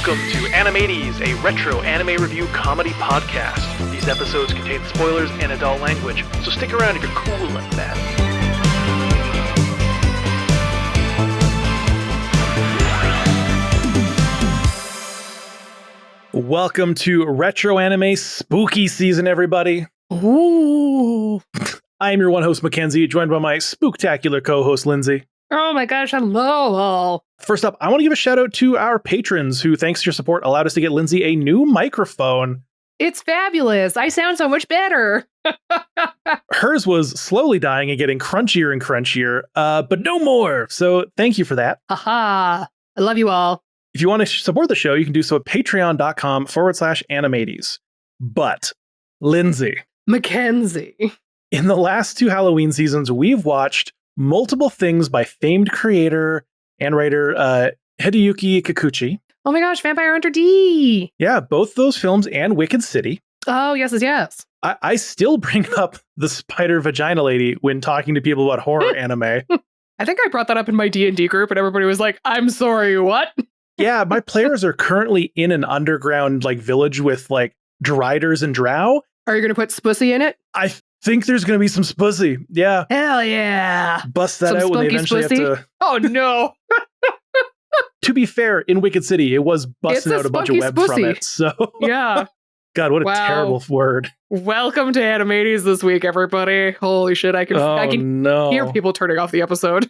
Welcome to Animates, a retro anime review comedy podcast. These episodes contain spoilers and adult language, so stick around if you're cool like that. Welcome to Retro Anime Spooky Season, everybody. Ooh. I am your one host, Mackenzie, joined by my spooktacular co-host, Lindsay. Oh my gosh, hello. First up, I want to give a shout out to our patrons who, thanks to your support, allowed us to get Lindsay a new microphone. It's fabulous. I sound so much better. Hers was slowly dying and getting crunchier and crunchier, but no more. So thank you for that. Haha. I love you all. If you want to support the show, you can do so at patreon.com/animates. But, Lindsay. Mackenzie. In the last two Halloween seasons, we've watched multiple things by famed creator and writer Hideyuki Kikuchi. Oh my gosh, Vampire Hunter D. Yeah, both those films and Wicked City. Oh, yes. I still bring up the spider vagina lady when talking to people about horror anime. I think I brought that up in my D&D group and everybody was like, I'm sorry, what? Yeah, my players are currently in an underground village with driders and drow. Are you going to put Spussy in it? I think there's going to be some spussy. Yeah. Hell yeah. Bust that out when they eventually have to. Oh no. To be fair, in Wicked City, it was busting out a bunch of web from it. So yeah. God, what a terrible word. Welcome to Animates this week, everybody. Holy shit, I can hear people turning off the episode.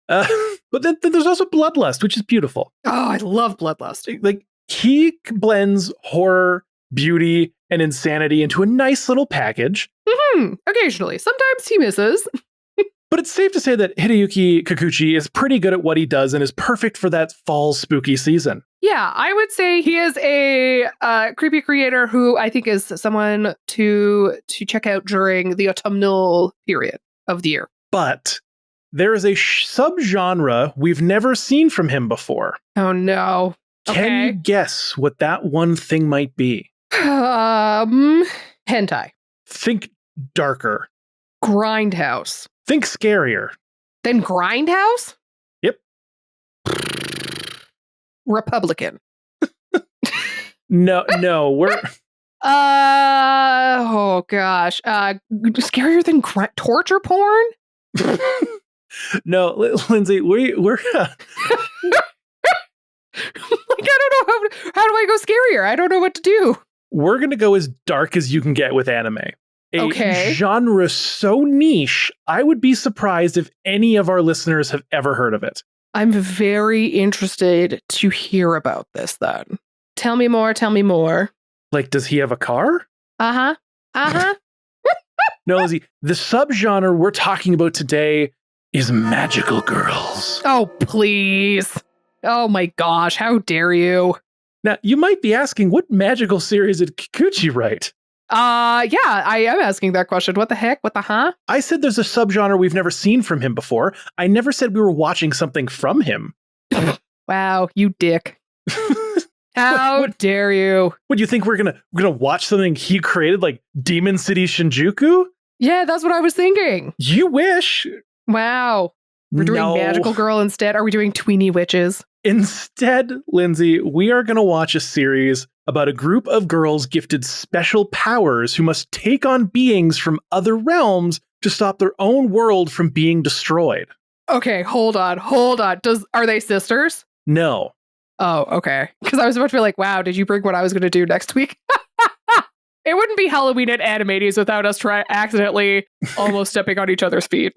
But then there's also Bloodlust, which is beautiful. Oh, I love Bloodlust. He blends horror, beauty, and insanity into a nice little package. Occasionally. Sometimes he misses. But it's safe to say that Hideyuki Kikuchi is pretty good at what he does and is perfect for that fall spooky season. Yeah, I would say he is a creepy creator who I think is someone to check out during the autumnal period of the year. But there is a subgenre we've never seen from him before. Oh no. Can you guess what that one thing might be? Hentai. Think darker. Grindhouse. Think scarier. Then Grindhouse? Yep. Republican. No, we're... Oh gosh. Scarier than torture porn? No, Lindsay, we're... I don't know how do I go scarier? I don't know what to do. We're going to go as dark as you can get with anime. A genre so niche, I would be surprised if any of our listeners have ever heard of it. I'm very interested to hear about this then. Tell me more. Does he have a car? Uh-huh. No, Lizzie, the subgenre we're talking about today is magical girls. Oh, please. Oh my gosh, how dare you? Now, you might be asking, what magical series did Kikuchi write? Yeah, I am asking that question. What the heck? What the huh? I said there's a subgenre we've never seen from him before. I never said we were watching something from him. Wow, you dick. How dare you? What, do you think we're gonna watch something he created, like Demon City Shinjuku? Yeah, that's what I was thinking. You wish. Wow. We're doing Magical Girl instead. Are we doing Tweenie Witches? Instead, Lindsay, we are going to watch a series about a group of girls gifted special powers who must take on beings from other realms to stop their own world from being destroyed. Okay, hold on. Are they sisters? No. Oh, okay. Because I was about to be like, wow, did you bring what I was going to do next week? It wouldn't be Halloween at Animates without us accidentally almost stepping on each other's feet.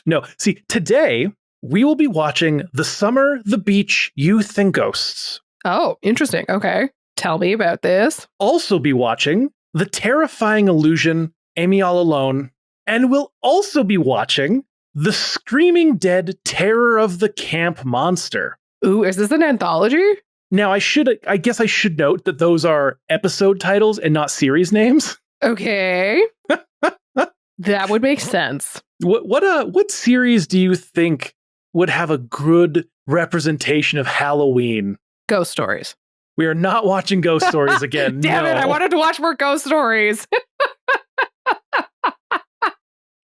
No. See, today we will be watching The Summer, the Beach, Youth, and Ghosts. Oh, interesting. Okay. Tell me about this. Also be watching The Terrifying Illusion, Amy All Alone. And we'll also be watching The Screaming Dead Terror of the Camp Monster. Ooh, is this an anthology? Now, I guess I should note that those are episode titles and not series names. Okay. That would make sense. What series do you think would have a good representation of Halloween? Ghost Stories. We are not watching Ghost Stories again. Damn it, I wanted to watch more Ghost Stories.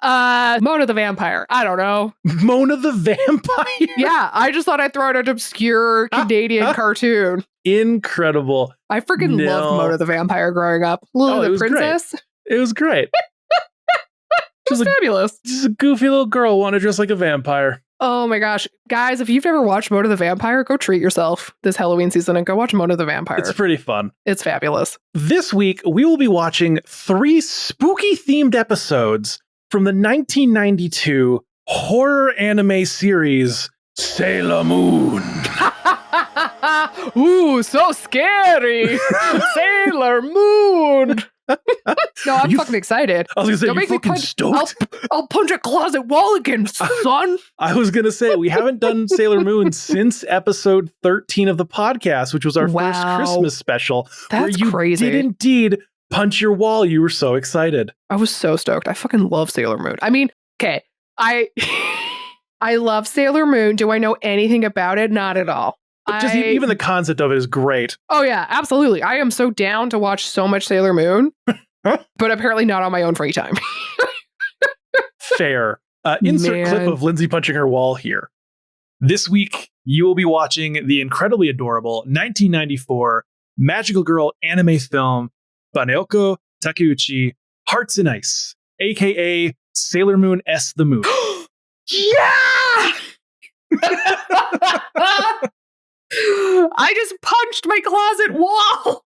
Mona the Vampire. I don't know. Mona the Vampire? Yeah, I just thought I'd throw out an obscure Canadian cartoon. Incredible. I freaking loved Mona the Vampire growing up. Lily the Princess. It was great. It was fabulous. She's a goofy little girl wanting to dress like a vampire. Oh my gosh. Guys, if you've never watched Mona the Vampire, go treat yourself this Halloween season and go watch Mona the Vampire. It's pretty fun. It's fabulous. This week, we will be watching 3 spooky-themed episodes from the 1992 horror anime series, Sailor Moon. Ooh, so scary. Sailor Moon. No, I'm fucking excited. I was going to say, Don't you make me fucking punch, stoked? I'll punch a closet wall again, son. I was going to say, we haven't done Sailor Moon since episode 13 of the podcast, which was our first Christmas special. That's where you crazy. did indeed punch your wall. You were so excited. I was so stoked. I fucking love Sailor Moon. I mean, okay, I love Sailor Moon. Do I know anything about it? Not at all. Just even the concept of it is great. Oh yeah, absolutely. I am so down to watch so much Sailor Moon, but apparently not on my own free time. Fair. Insert clip of Lindsay punching her wall here. This week, you will be watching the incredibly adorable 1994 magical girl anime film Baneoko Takeuchi Hearts in Ice, aka Sailor Moon S the Moon. Yeah! I just punched my closet wall.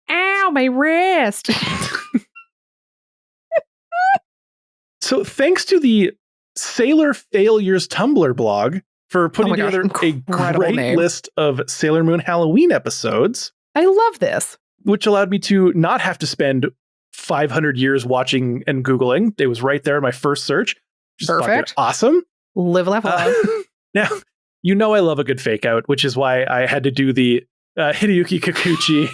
Ow, my wrist. So thanks to the Sailor Failures Tumblr blog for putting together a great list of Sailor Moon Halloween episodes. I love this. Which allowed me to not have to spend 500 years watching and Googling. It was right there in my first search. Perfect. Awesome. Live, laugh, love. Now, you know I love a good fake out, which is why I had to do the Hideyuki Kikuchi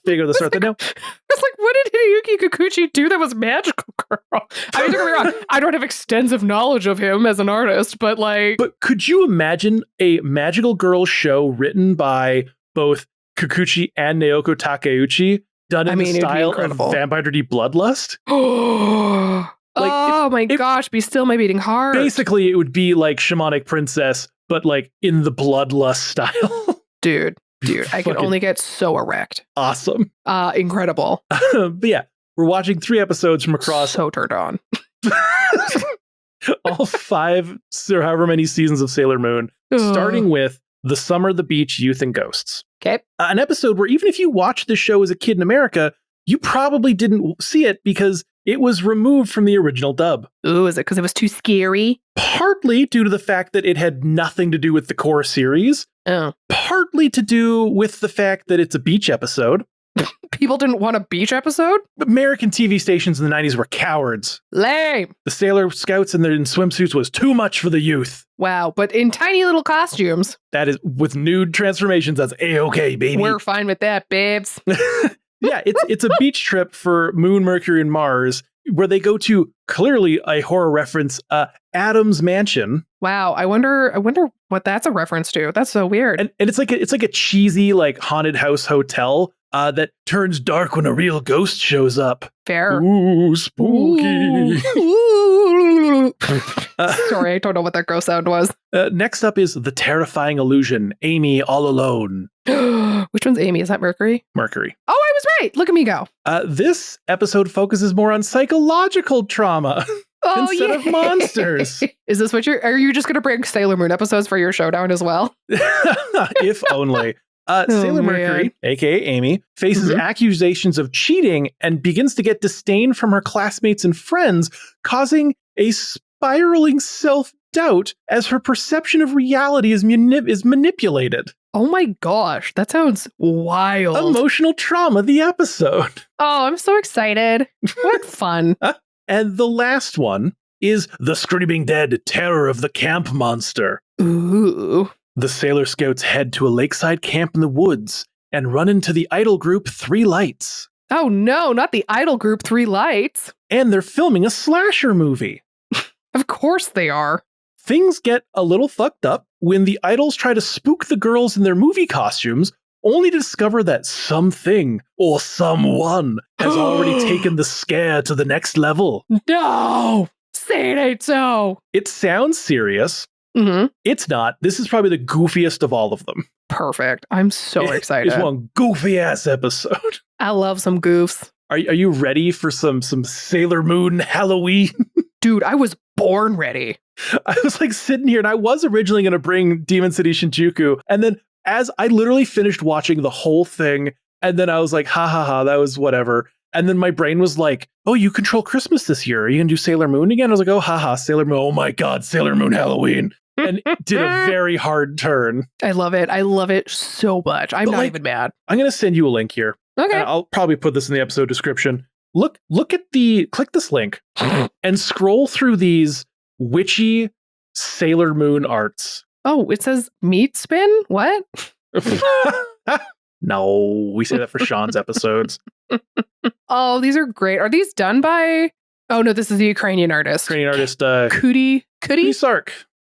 figure of the start. Now, it's like, what did Hideyuki Kikuchi do that was magical, girl? I mean, don't get me wrong, I don't have extensive knowledge of him as an artist, but like... But could you imagine a magical girl show written by both Kikuchi and Naoko Takeuchi, done in the style of Vampire Deep Bloodlust? My gosh, be still my beating heart. Basically, it would be like Shamanic Princess, but like in the Bloodlust style. Dude, I could only get so erect. Awesome. Incredible. But yeah, we're watching 3 episodes from across. So turned on. all 5 or however many seasons of Sailor Moon, starting with The Summer, the Beach, Youth, and Ghosts. Okay. An episode where even if you watched this show as a kid in America, you probably didn't see it because it was removed from the original dub. Ooh, is it because it was too scary? Partly due to the fact that it had nothing to do with the core series. Oh. Partly to do with the fact that it's a beach episode. People didn't want a beach episode? American TV stations in the 90s were cowards. Lame. The Sailor Scouts in swimsuits was too much for the youth. Wow, but in tiny little costumes. That is, with nude transformations, that's A-okay, baby. We're fine with that, babes. Yeah, it's a beach trip for Moon, Mercury, and Mars, where they go to, clearly a horror reference, Adam's Mansion. Wow, I wonder what that's a reference to. That's so weird. And it's like a cheesy like haunted house hotel that turns dark when a real ghost shows up. Fair. Ooh, spooky. Ooh. Sorry, I don't know what that gross sound was. Next up is The Terrifying Illusion, Amy All Alone. Which one's Amy? Is that Mercury? Mercury. Oh, I was right. Look at me go. This episode focuses more on psychological trauma instead of monsters. Is this what are you just going to bring Sailor Moon episodes for your showdown as well? If only. Sailor Mercury, aka Amy, faces accusations of cheating and begins to get disdain from her classmates and friends, causing a spiraling self-doubt as her perception of reality is manipulated. Oh my gosh, that sounds wild. Emotional trauma, the episode. Oh, I'm so excited. What fun. And the last one is The Screaming Dead, Terror of the Camp Monster. Ooh. The Sailor Scouts head to a lakeside camp in the woods and run into the idol group 3 Lights. Oh no, not the idol group 3 Lights. And they're filming a slasher movie. Of course they are. Things get a little fucked up when the idols try to spook the girls in their movie costumes, only to discover that something or someone has already taken the scare to the next level. No! Say it ain't so. It sounds serious. Mm-hmm. It's not. This is probably the goofiest of all of them. Perfect. I'm so excited. It's one goofy ass episode. I love some goofs. Are you ready for some Sailor Moon Halloween? Dude, I was born ready. I was like sitting here and I was originally going to bring Demon City Shinjuku. And then as I literally finished watching the whole thing, and then I was like, ha ha ha, that was whatever. And then my brain was like, oh, you control Christmas this year. Are you going to do Sailor Moon again? I was like, oh, haha, Sailor Moon. Oh my God, Sailor Moon Halloween. And it did a very hard turn. I love it. I love it so much. I'm not even mad. I'm going to send you a link here. Okay. And I'll probably put this in the episode description. Look at click this link and scroll through these witchy Sailor Moon arts. Oh, it says meat spin? What? No, we say that for Sean's episodes. Oh, these are great. Are these done by... Oh, no, this is the Ukrainian artist. Ukrainian artist, Kuti Sark.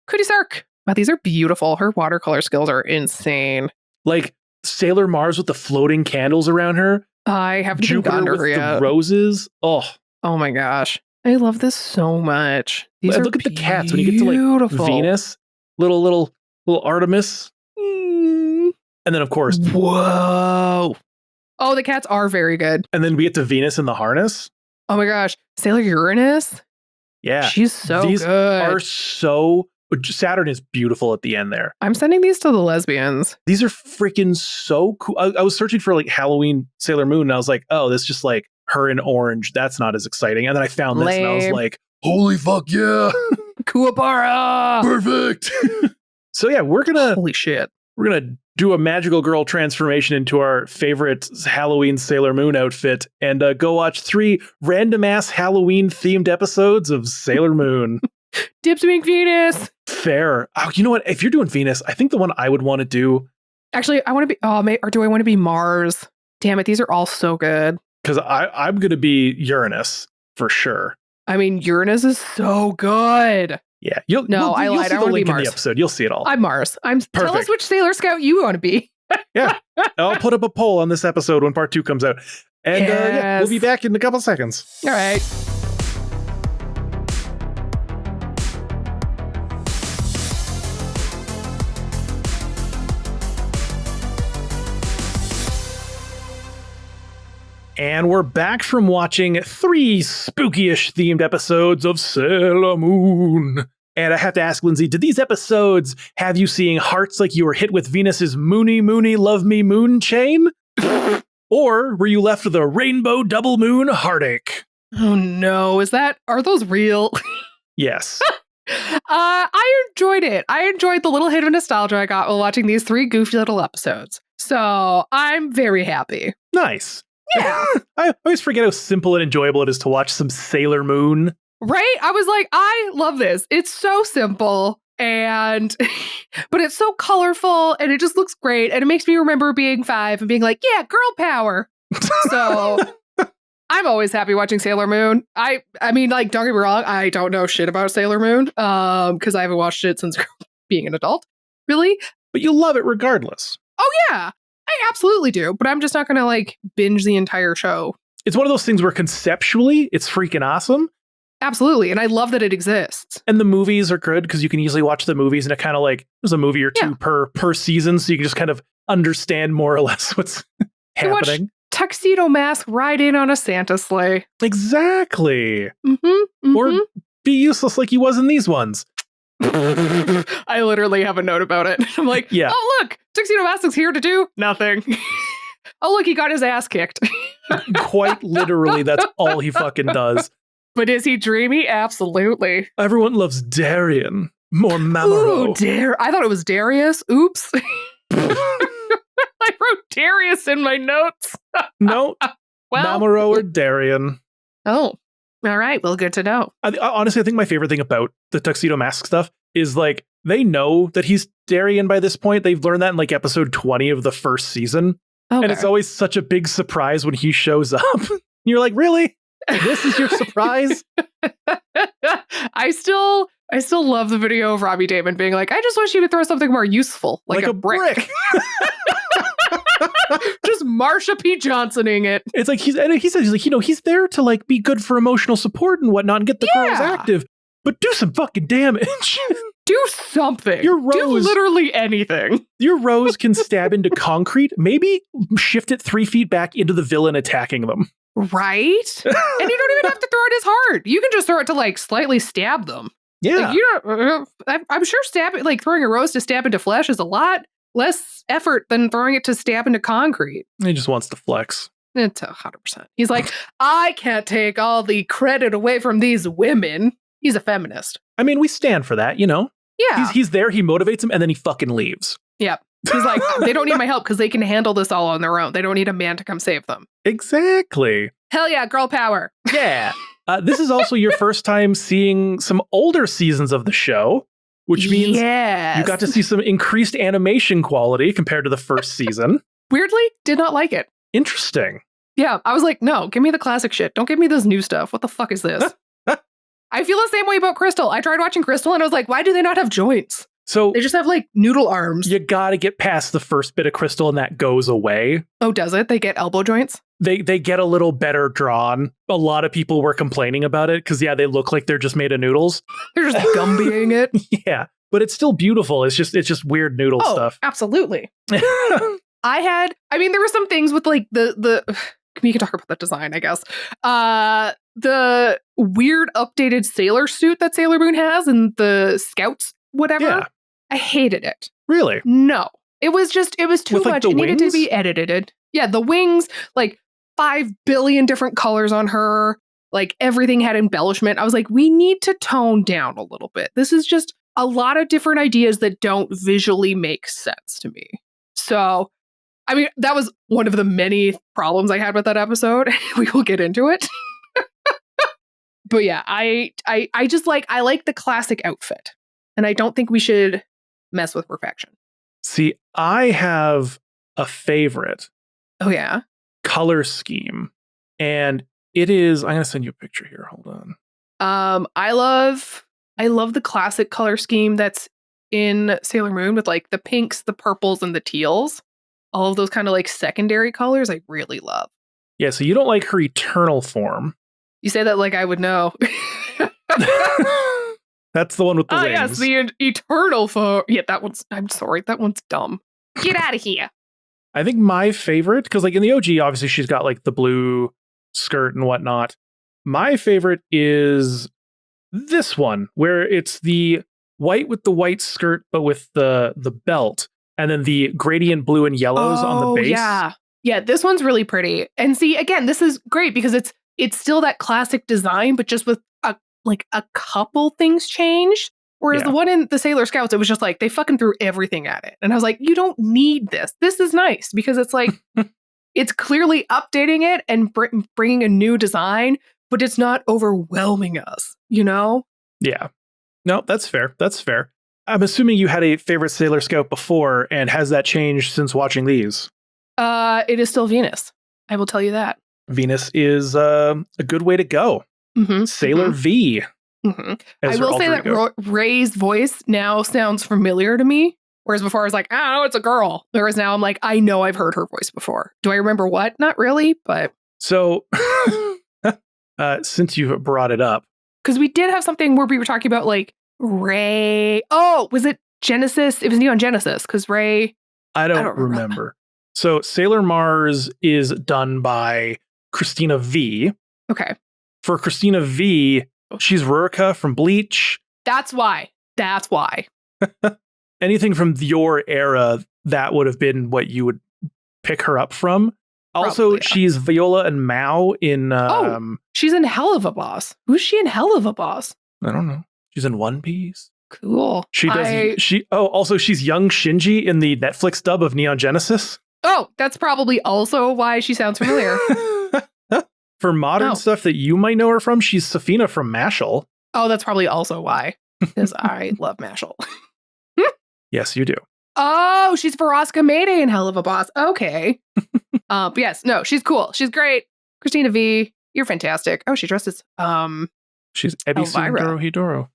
Kuti Sark. Wow, these are beautiful. Her watercolor skills are insane. Like Sailor Mars with the floating candles around her. I haven't even gotten to her yet. The roses. Oh my gosh. I love this so much. These are look at the cats when you get to like Venus, little Artemis. And then of course, whoa. Oh, the cats are very good. And then we get to Venus in the harness. Oh my gosh. Sailor Uranus. Yeah. She's so These good. Are so Saturn is beautiful at the end there. I'm sending these to the lesbians. These are freaking so cool. I was searching for like Halloween Sailor Moon and I was like, oh, this is just like her in orange. That's not as exciting. And then I found this and I was like, holy fuck yeah. Kuwabara. Perfect. So yeah, holy shit. We're going to do a magical girl transformation into our favorite Halloween Sailor Moon outfit and go watch 3 random ass Halloween themed episodes of Sailor Moon. Dibs being Venus. Fair. Oh, you know what? If you're doing Venus, I think the one I would want to do. Actually, I want to be. Or do I want to be Mars? Damn it, these are all so good. Because I'm going to be Uranus for sure. I mean, Uranus is so good. Yeah. I lied. I want to be Mars. In the episode. You'll see it all. I'm Mars. Tell us which Sailor Scout you want to be. Yeah. I'll put up a poll on this episode when part 2 comes out. And yeah, we'll be back in a couple seconds. All right. And we're back from watching 3 spooky-ish themed episodes of Sailor Moon. And I have to ask, Lindsay, did these episodes have you seeing hearts like you were hit with Venus's Moony Moony Love Me Moon chain? Or were you left with a rainbow double moon heartache? Oh no, are those real? Yes. I enjoyed it. I enjoyed the little hit of nostalgia I got while watching these 3 goofy little episodes. So I'm very happy. Nice. Yeah. I always forget how simple and enjoyable it is to watch some Sailor Moon. Right? I was like, I love this. It's so simple and but it's so colorful and it just looks great and it makes me remember being 5 and being like, yeah, girl power. So I'm always happy watching Sailor Moon. I mean, like, don't get me wrong, I don't know shit about Sailor Moon because I haven't watched it since being an adult, really. But you love it regardless. Oh yeah. I absolutely do, but I'm just not going to like binge the entire show. It's one of those things where conceptually it's freaking awesome. Absolutely. And I love that it exists. And the movies are good because you can easily watch the movies and it kind of like there's a movie or 2 per season. So you can just kind of understand more or less what's happening. Tuxedo Mask ride in on a Santa sleigh. Exactly. Mm-hmm. Or be useless like he was in these ones. I literally have a note about it. I'm like, yeah. Oh, look, Tuxedo Mask is here to do nothing. Oh, look, he got his ass kicked. Quite literally, that's all he fucking does. But is he dreamy? Absolutely. Everyone loves Darien. More Mamoru. Ooh, I thought it was Darius. Oops. I wrote Darius in my notes. No. Well, Mamoru or Darien. Oh. All right, well, good to know. Honestly, I think my favorite thing about the Tuxedo Mask stuff is like they know that he's Darien by this point. They've learned that in like episode 20 of the first season. Okay. And it's always such a big surprise when he shows up. You're like, really? This is your surprise? I still love the video of Robbie Damon being like, I just wish you would throw something more useful, like a brick. Just Marsha P. Johnsoning it. It's like he says he's like, he's there to like be good for emotional support and whatnot and get the girls active, but do some fucking damage. Do something. Your Rose, do literally anything. Your Rose can stab into concrete. Maybe shift it 3 feet back into the villain attacking them. Right? And you don't even have to throw it as hard. You can just throw it to like slightly stab them. Yeah. Like, I'm sure throwing a Rose to stab into flesh is a lot less effort than throwing it to stab into concrete. He just wants to flex. It's 100%. He's like, I can't take all the credit away from these women. He's a feminist. I mean, we stand for that, Yeah. He's there, he motivates them, and then he fucking leaves. Yep. He's like, they don't need my help because they can handle this all on their own. They don't need a man to come save them. Exactly. Hell yeah, girl power. Yeah. This is also your first time seeing some older seasons of the show, which means you got to see some increased animation quality compared to the first season. Weirdly, did not like it. Interesting. Yeah, I was like, no, give me the classic shit. Don't give me this new stuff. What the fuck is this? I feel the same way about Crystal. I tried watching Crystal and I was like, why do they not have joints? So they just have like noodle arms. You gotta get past the first bit of Crystal and that goes away. Oh, does it? They get elbow joints? They get a little better drawn. A lot of people were complaining about it because, yeah, they look like they're just made of noodles. They're just Gumbying it. Yeah, but it's still beautiful. It's just weird noodle stuff. Absolutely. I mean, there were some things with like the we can talk about the design, I guess. The weird updated sailor suit that Sailor Moon has and the Scouts, whatever. Yeah. I hated it. Really? No. It was too with, like, much. the It needed to wings? be edited. Yeah, the wings, like 5 billion different colors on her. Like everything had embellishment. I was like, we need to tone down a little bit. This is just a lot of different ideas that don't visually make sense to me. So, I mean, that was one of the many problems I had with that episode. We will get into it. But yeah, I just like the classic outfit. And I don't think we should mess with perfection. See, I have a favorite. Oh yeah. Color scheme. And it is, I'm going to send you a picture here. Hold on. I love the classic color scheme that's in Sailor Moon with like the pinks, the purples, and the teals. All of those kind of like secondary colors I really love. Yeah, so you don't like her eternal form. You say that like I would know. That's the one with the wings. Yes, the eternal form. Yeah, I'm sorry, that one's dumb. Get out of here. I think my favorite, because like in the OG, obviously she's got like the blue skirt and whatnot. My favorite is this one, where it's the white with the white skirt, but with the belt, and then the gradient blue and yellows on the base. Yeah, this one's really pretty. And see, again, this is great because it's still that classic design, but just with a couple things changed. Whereas the one in the Sailor Scouts, it was just like they fucking threw everything at it. And I was like, you don't need this. This is nice because it's like, it's clearly updating it and bringing a new design, but it's not overwhelming us, you know? Yeah. No, that's fair. That's fair. I'm assuming you had a favorite Sailor Scout before, and has that changed since watching these? It is still Venus. I will tell you that. Venus is a good way to go. Mm-hmm, Sailor V. Mm-hmm. I will say that Ray's voice now sounds familiar to me, whereas before I was like, I don't know, it's a girl. Whereas now I'm like, I know I've heard her voice before. Do I remember what? Not really, but... So, since you brought it up... Because we did have something where we were talking about, like, Ray... Oh, was it Genesis? It was Neon Genesis, because Ray... I don't remember. So, Sailor Mars is done by Christina V. Okay. For Christina V, she's Rurika from Bleach. That's why. Anything from your era, that would have been what you would pick her up from. Also, Probably, yeah. She's Viola and Mao in... she's in Hell of a Boss. Who's she in Hell of a Boss? I don't know. She's in One Piece. Cool. She does... Also, she's young Shinji in the Netflix dub of Neon Genesis. Oh, that's probably also why she sounds familiar. For modern stuff that you might know her from, she's Safina from Mashal. Oh, that's probably also why. Because I love Mashal. Yes, you do. Oh, she's Veronica Mayday in Hell of a Boss. Okay. But yes, no, she's cool. She's great. Christina V, you're fantastic. Oh, she dresses. She's Ebisu Dorohedoro.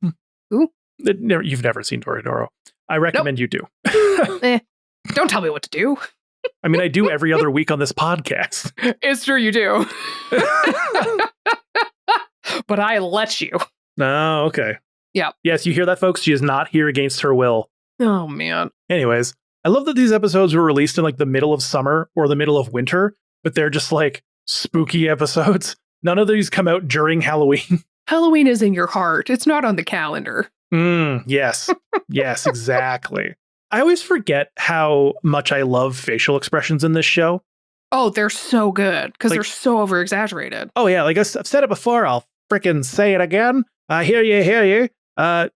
Who? You've never seen Dorohedoro. I recommend you do. Don't tell me what to do. I mean, I do every other week on this podcast. It's true, you do. But I let you. Oh, okay. Yeah. Yes, you hear that, folks? She is not here against her will. Oh, man. Anyways, I love that these episodes were released in like the middle of summer or the middle of winter, but they're just like spooky episodes. None of these come out during Halloween. Halloween is in your heart. It's not on the calendar. Yes. Yes, exactly. I always forget how much I love facial expressions in this show. Oh, they're so good because Like- they're so over-exaggerated. Oh, yeah. Like I've said it before. I'll frickin' say it again. Hear you.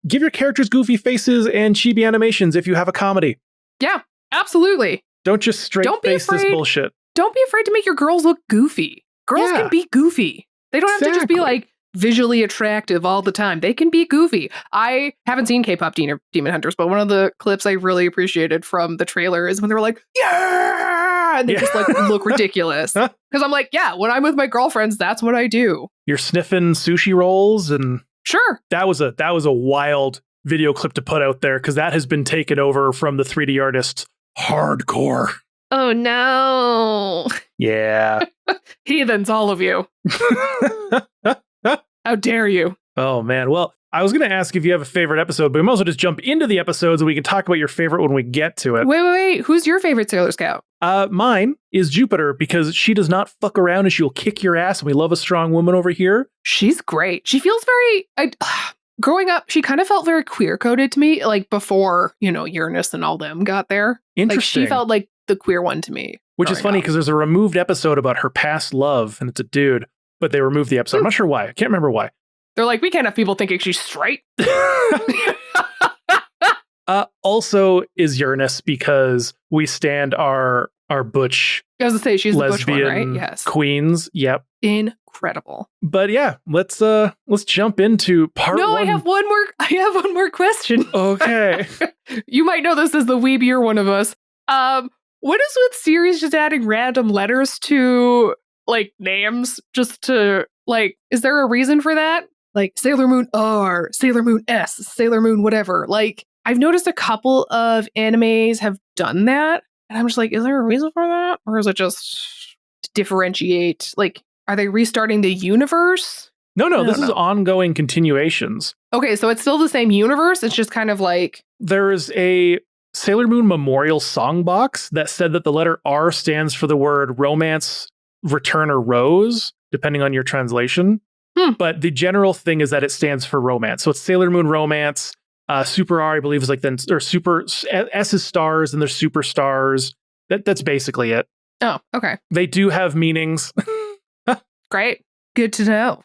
Give your characters goofy faces and chibi animations if you have a comedy. Yeah, absolutely. Don't just straight Don't be face this afraid. bullshit. Don't be afraid to make your girls look goofy. Girls Yeah. can be goofy. They don't have to just be Exactly. like visually attractive all the time. They can be goofy. I haven't seen K-pop Demon Hunters, but one of the clips I really appreciated from the trailer is when they were like, yeah, and they Yeah. just like look ridiculous. Because I'm like, yeah, when I'm with my girlfriends, that's what I do. You're sniffing sushi rolls, and Sure. that was a wild video clip to put out there because that has been taken over from the 3D artists hardcore. Oh no. Yeah. Heathens, all of you. How dare you? Oh man. Well, I was going to ask if you have a favorite episode, but we might as well just jump into the episodes and we can talk about your favorite when we get to it. Wait. Who's your favorite Sailor Scout? Mine is Jupiter because she does not fuck around and she'll kick your ass. And we love a strong woman over here. She's great. She feels very. Growing up, she kind of felt very queer coded to me, like before, Uranus and all them got there. Interesting. Like she felt like the queer one to me. Which is growing funny up. because there's a removed episode about her past love and it's a dude, but they removed the episode. I'm not sure why. I can't remember why. They're like, we can't have people thinking she's straight. Also is Uranus because we stand our butch I was to say she's the butch one, lesbian right? Yes. queens. Yep. Incredible. But yeah, let's jump into part No, one. I have one more question. Okay. You might know this as the weebier one of us. What is with series just adding random letters to like names just to like? Is there a reason for that? Like Sailor Moon R, Sailor Moon S, Sailor Moon whatever. Like I've noticed a couple of animes have done that, and I'm just like, is there a reason for that, or is it just to differentiate? Like, are they restarting the universe? No, I this don't is know. ongoing continuations. Okay, so it's still the same universe. It's just kind of like There is a Sailor Moon Memorial Songbox that said that the letter R stands for the word romance, return, or rose, depending on your translation. But the general thing is that it stands for romance. So it's Sailor Moon Romance. Super R, I believe, is like then, or Super S is stars, and there's superstars. That's basically it. oh, okay. They do have meanings. Great. Good to know.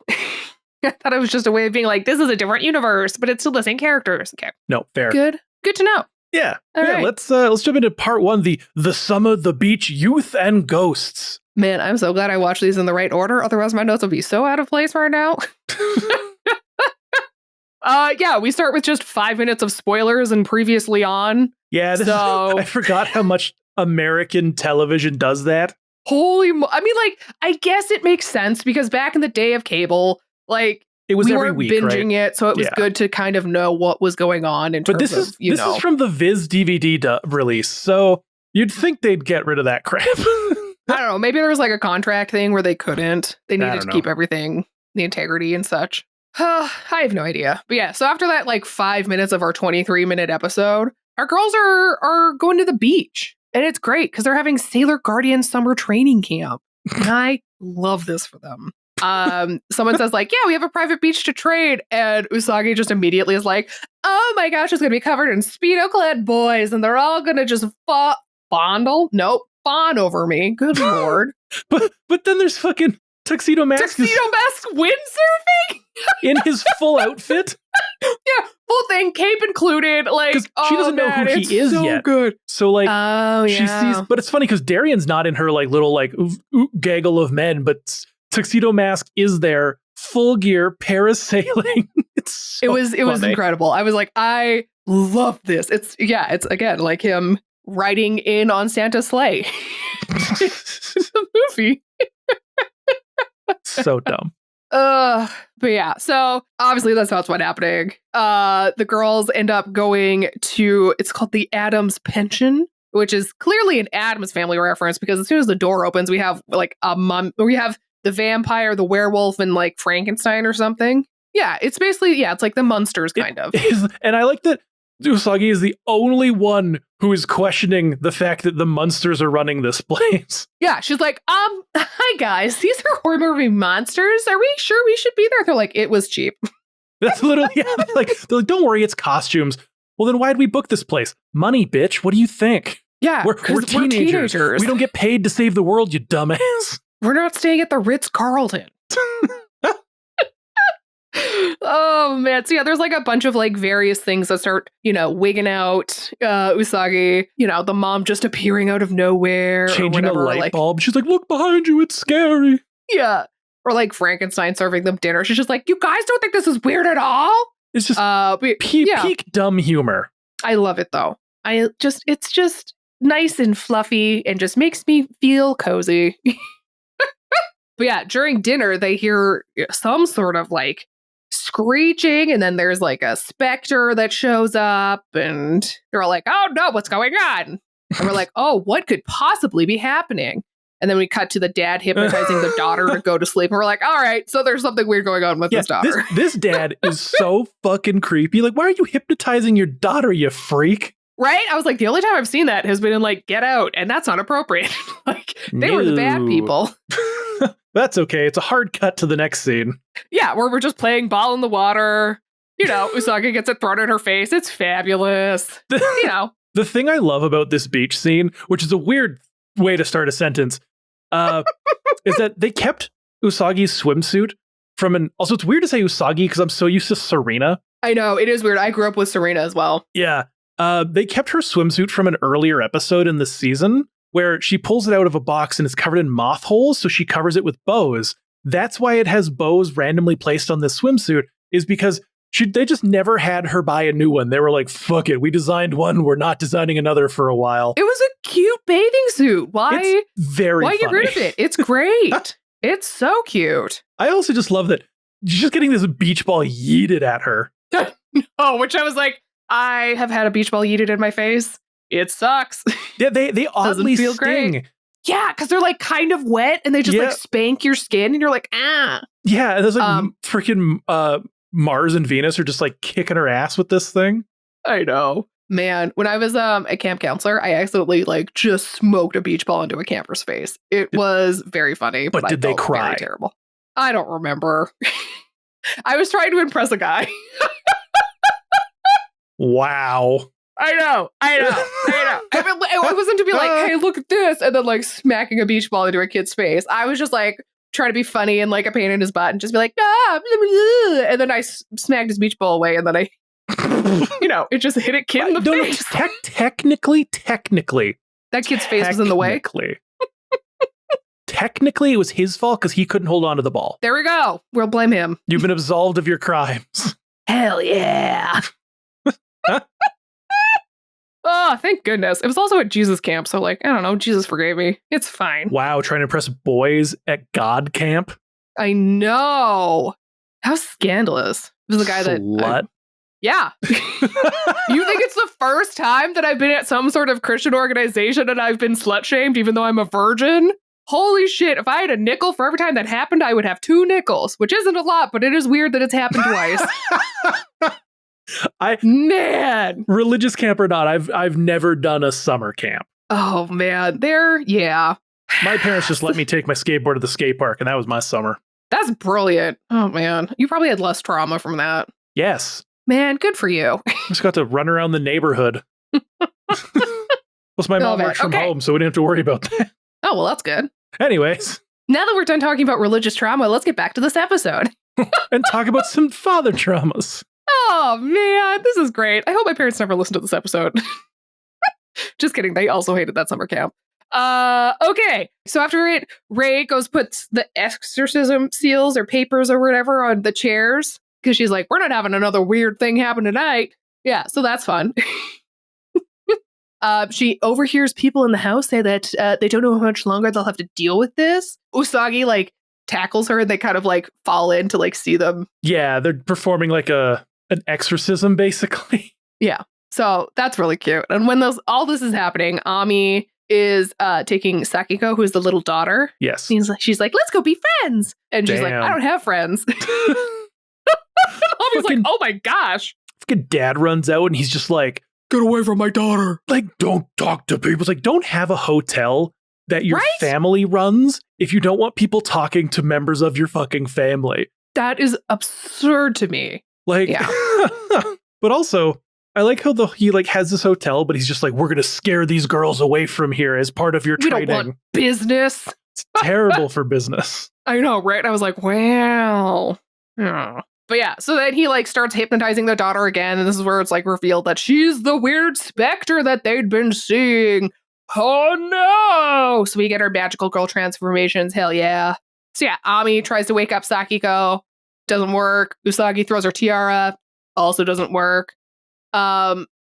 I thought it was just a way of being like, this is a different universe, but it's still the same characters. Okay. No, fair. Good to know. Yeah. All yeah. right. Let's jump into part one, the summer, the beach, youth, and ghosts. Man, I'm so glad I watched these in the right order. Otherwise, my notes would be so out of place right now. Yeah, we start with just 5 minutes of spoilers and previously on. Yeah, So- I forgot how much American television does that. I mean, like, I guess it makes sense because back in the day of cable, like, It was we every weren't week, binging right? it, so it was Yeah. good to kind of know what was going on in But terms this is of, you this know. is from the Viz DVD release, so you'd think they'd get rid of that crap. I don't know. Maybe there was like a contract thing where they couldn't. They I needed don't to know. keep everything, the integrity and such. I have no idea. But yeah, so after that, like 5 minutes of our 23-minute episode, our girls are going to the beach. And it's great because they're having Sailor Guardian summer training camp. And I love this for them. Someone says, like, yeah, we have a private beach to trade. And Usagi just immediately is like, oh my gosh, it's going to be covered in Speedo-clad boys. And they're all going to just fondle? Nope. Fawn over me. Good lord. but then there's fucking Tuxedo Mask is Tuxedo Mask windsurfing? in his full outfit. Yeah, full thing, cape included. Like, 'Cause she doesn't know who he it's is so yet. good. So like Oh, she sees, but it's funny because Darian's not in her like little like gaggle of men, but Tuxedo Mask is there, full gear, parasailing. It was incredible. I was like, I love this. It's again like him riding in on Santa's sleigh. It's a movie. So dumb. But yeah, so obviously that's not what's happening. The girls end up going to, it's called the Adams Pension, which is clearly an Addams Family reference because as soon as the door opens, we have like we have the vampire, the werewolf, and like Frankenstein or something. Yeah, it's basically, it's like the Munsters kind of. And I like that Usagi is the only one who is questioning the fact that the Munsters are running this place. Yeah, she's like, hi guys, these are horror movie monsters. Are we sure we should be there? They're like, it was cheap. That's literally, they're like, don't worry, it's costumes. Well, then why'd we book this place? Money, bitch. What do you think? Yeah, we're teenagers. We don't get paid to save the world, you dumbass. We're not staying at the Ritz-Carlton. Oh man, so yeah, there's like a bunch of like various things that start, wigging out Usagi, the mom just appearing out of nowhere, changing or whatever, a light bulb. She's like, look behind you, it's scary. Yeah. Or like Frankenstein serving them dinner. She's just like, you guys don't think this is weird at all? It's just peak dumb humor. I love it though. It's just nice and fluffy and just makes me feel cozy. But yeah, during dinner, they hear some sort of like screeching, and then there's like a specter that shows up, and they're all like, oh no, what's going on? And we're like, oh, what could possibly be happening? And then we cut to the dad hypnotizing the daughter to go to sleep. And we're like, all right, so there's something weird going on with this daughter. This dad is so fucking creepy. Like, why are you hypnotizing your daughter, you freak? Right? I was like, the only time I've seen that has been in like Get Out, and that's not appropriate. Like, they were the bad people. That's okay. It's a hard cut to the next scene. Yeah, where we're just playing ball in the water. Usagi gets it thrown in her face. It's fabulous. The thing I love about this beach scene, which is a weird way to start a sentence, is that they kept Usagi's swimsuit from also it's weird to say Usagi because I'm so used to Serena. I know, it is weird. I grew up with Serena as well. Yeah. They kept her swimsuit from an earlier episode in the season where she pulls it out of a box and it's covered in moth holes, so she covers it with bows. That's why it has bows randomly placed on this swimsuit, is because they just never had her buy a new one. They were like, fuck it, we designed one, we're not designing another for a while. It was a cute bathing suit. Why? It's very Why funny. Get rid of it? It's great. It's so cute. I also just love that she's just getting this beach ball yeeted at her. Oh, which I was like, I have had a beach ball yeeted in my face. It sucks. Yeah, they oddly feel sting. Great. Yeah, because they're like kind of wet and they just like spank your skin and you're like, ah. Yeah, and there's like freaking Mars and Venus are just like kicking her ass with this thing. I know. Man, when I was a camp counselor, I accidentally like just smoked a beach ball into a camper's face. It was very funny. But did they cry? Very terrible. I don't remember. I was trying to impress a guy. Wow. I know. It wasn't to be like, hey, look at this, and then like smacking a beach ball into a kid's face. I was just like trying to be funny and like a pain in his butt and just be like, blah, blah, blah. And then I smacked his beach ball away, and then I, it just hit a kid in the face. Technically, that kid's face was in the way. Technically, it was his fault because he couldn't hold on to the ball. There we go. We'll blame him. You've been absolved of your crimes. Hell yeah. Oh, thank goodness. It was also at Jesus camp, so like, I don't know, Jesus forgave me. It's fine. Wow, trying to impress boys at God camp? I know. How scandalous. This is the guy Slut. Yeah. You think it's the first time that I've been at some sort of Christian organization and I've been slut-shamed even though I'm a virgin? Holy shit, if I had a nickel for every time that happened, I would have 2 nickels, which isn't a lot, but it is weird that it's happened twice. Man, religious camp or not, I've never done a summer camp. Oh man, my parents just let me take my skateboard to the skate park, and that was my summer. That's brilliant. Oh man, you probably had less trauma from that. Yes, man, good for you. Just got to run around the neighborhood. Plus, my mom works from home, so we didn't have to worry about that. Oh well, that's good. Anyways, now that we're done talking about religious trauma, let's get back to this episode and talk about some father traumas. Oh, man, this is great. I hope my parents never listen to this episode. Just kidding. They also hated that summer camp. Okay. So after it, Ray puts the exorcism seals or papers or whatever on the chairs because she's like, we're not having another weird thing happen tonight. Yeah, so that's fun. She overhears people in the house say that they don't know how much longer they'll have to deal with this. Usagi, like, tackles her and they kind of, like, fall in to, like, see them. Yeah, they're performing, like, an exorcism, basically. Yeah. So that's really cute. And when all this is happening, Ami is taking Sakiko, who's the little daughter. Yes. She's like, let's go be friends. And she's like, I don't have friends. Ami's like, oh my gosh. Fucking dad runs out and he's just like, get away from my daughter. Like, don't talk to people. It's like, don't have a hotel that your family runs if you don't want people talking to members of your fucking family. That is absurd to me. Like, yeah. But also, I like how he like has this hotel, but he's just like, we're going to scare these girls away from here as part of your training. We don't want business. It's terrible for business. I know, right? I was like, wow. Yeah. But yeah, so then he like starts hypnotizing the daughter again. And this is where it's like revealed that she's the weird specter that they'd been seeing. Oh no. So we get our magical girl transformations. Hell yeah. So yeah, Ami tries to wake up Sakiko. Doesn't work. Usagi throws her tiara. Also doesn't work.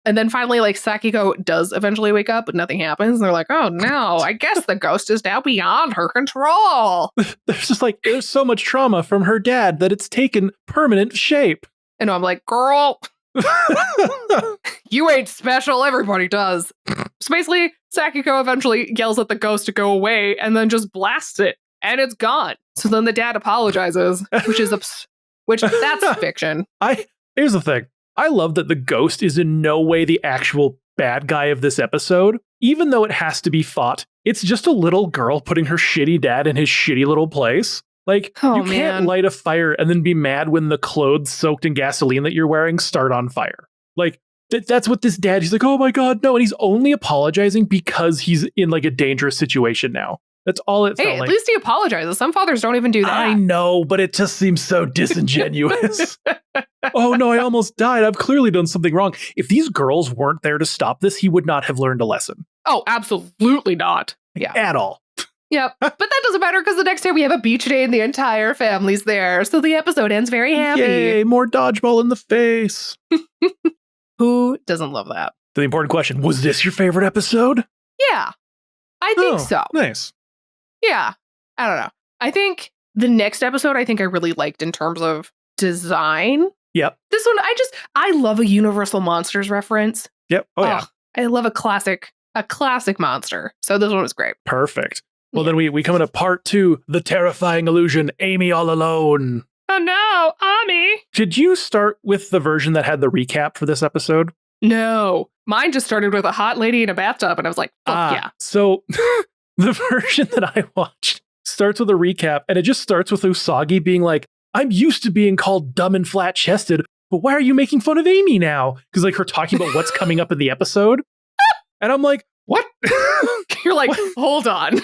And then finally, like, Sakiko does eventually wake up, but nothing happens. And they're like, oh no, I guess the ghost is now beyond her control. There's just like, there's so much trauma from her dad that it's taken permanent shape. And I'm like, girl, you ain't special. Everybody does. So basically, Sakiko eventually yells at the ghost to go away and then just blasts it. And it's gone. So then the dad apologizes, which that's fiction. Here's the thing. I love that the ghost is in no way the actual bad guy of this episode, even though it has to be fought. It's just a little girl putting her shitty dad in his shitty little place. Like, you can't light a fire and then be mad when the clothes soaked in gasoline that you're wearing start on fire. Like, that's what this dad, he's like, oh my God, no. And he's only apologizing because he's in like a dangerous situation now. That's all it felt like. At least he apologizes. Some fathers don't even do that. I know, but it just seems so disingenuous. Oh no, I almost died. I've clearly done something wrong. If these girls weren't there to stop this, he would not have learned a lesson. Oh, absolutely not. Yeah. At all. Yep. But that doesn't matter because the next day we have a beach day and the entire family's there. So the episode ends very happy. Yay, more dodgeball in the face. Who doesn't love that? The important question, was this your favorite episode? Yeah, I think so. Nice. Yeah, I don't know. I think the next episode, I really liked in terms of design. Yep. This one, I love a Universal Monsters reference. Yep. Oh, yeah. I love a classic monster. So this one was great. Perfect. Well, then we come into part 2, the terrifying illusion, Amy all alone. Oh no, Ami. Did you start with the version that had the recap for this episode? No. Mine just started with a hot lady in a bathtub, and I was like, fuck yeah. So the version that I watched starts with a recap, and it just starts with Usagi being like, I'm used to being called dumb and flat-chested, but why are you making fun of Amy now? Because like her talking about what's coming up in the episode. And I'm like, what? You're like, hold on.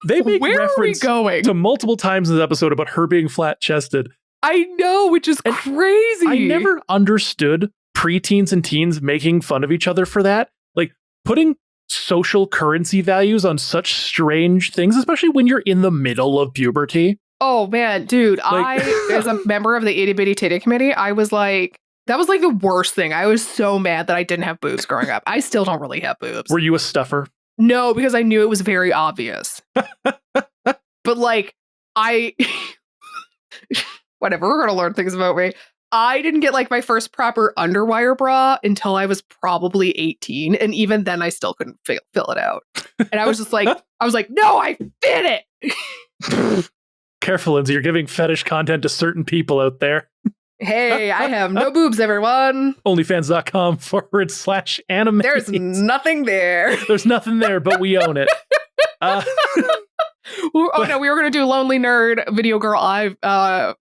They make reference to multiple times in this episode about her being flat-chested. I know, which is crazy. I never understood preteens and teens making fun of each other for that. Like, putting social currency values on such strange things, especially when you're in the middle of puberty. Oh, man, dude. Like, as a member of the Itty Bitty Titty Committee, I was like, that was like the worst thing. I was so mad that I didn't have boobs growing up. I still don't really have boobs. Were you a stuffer? No, because I knew it was very obvious. But like, whatever, we're going to learn things about me. I didn't get like my first proper underwire bra until I was probably 18. And even then I still couldn't fill it out. And I was just like, no, I fit it. Careful, Lindsay, you're giving fetish content to certain people out there. Hey, I have no boobs, everyone. Onlyfans.com/anime. There's nothing there. There's nothing there, but we own it. No, we were going to do Lonely Nerd Video Girl Live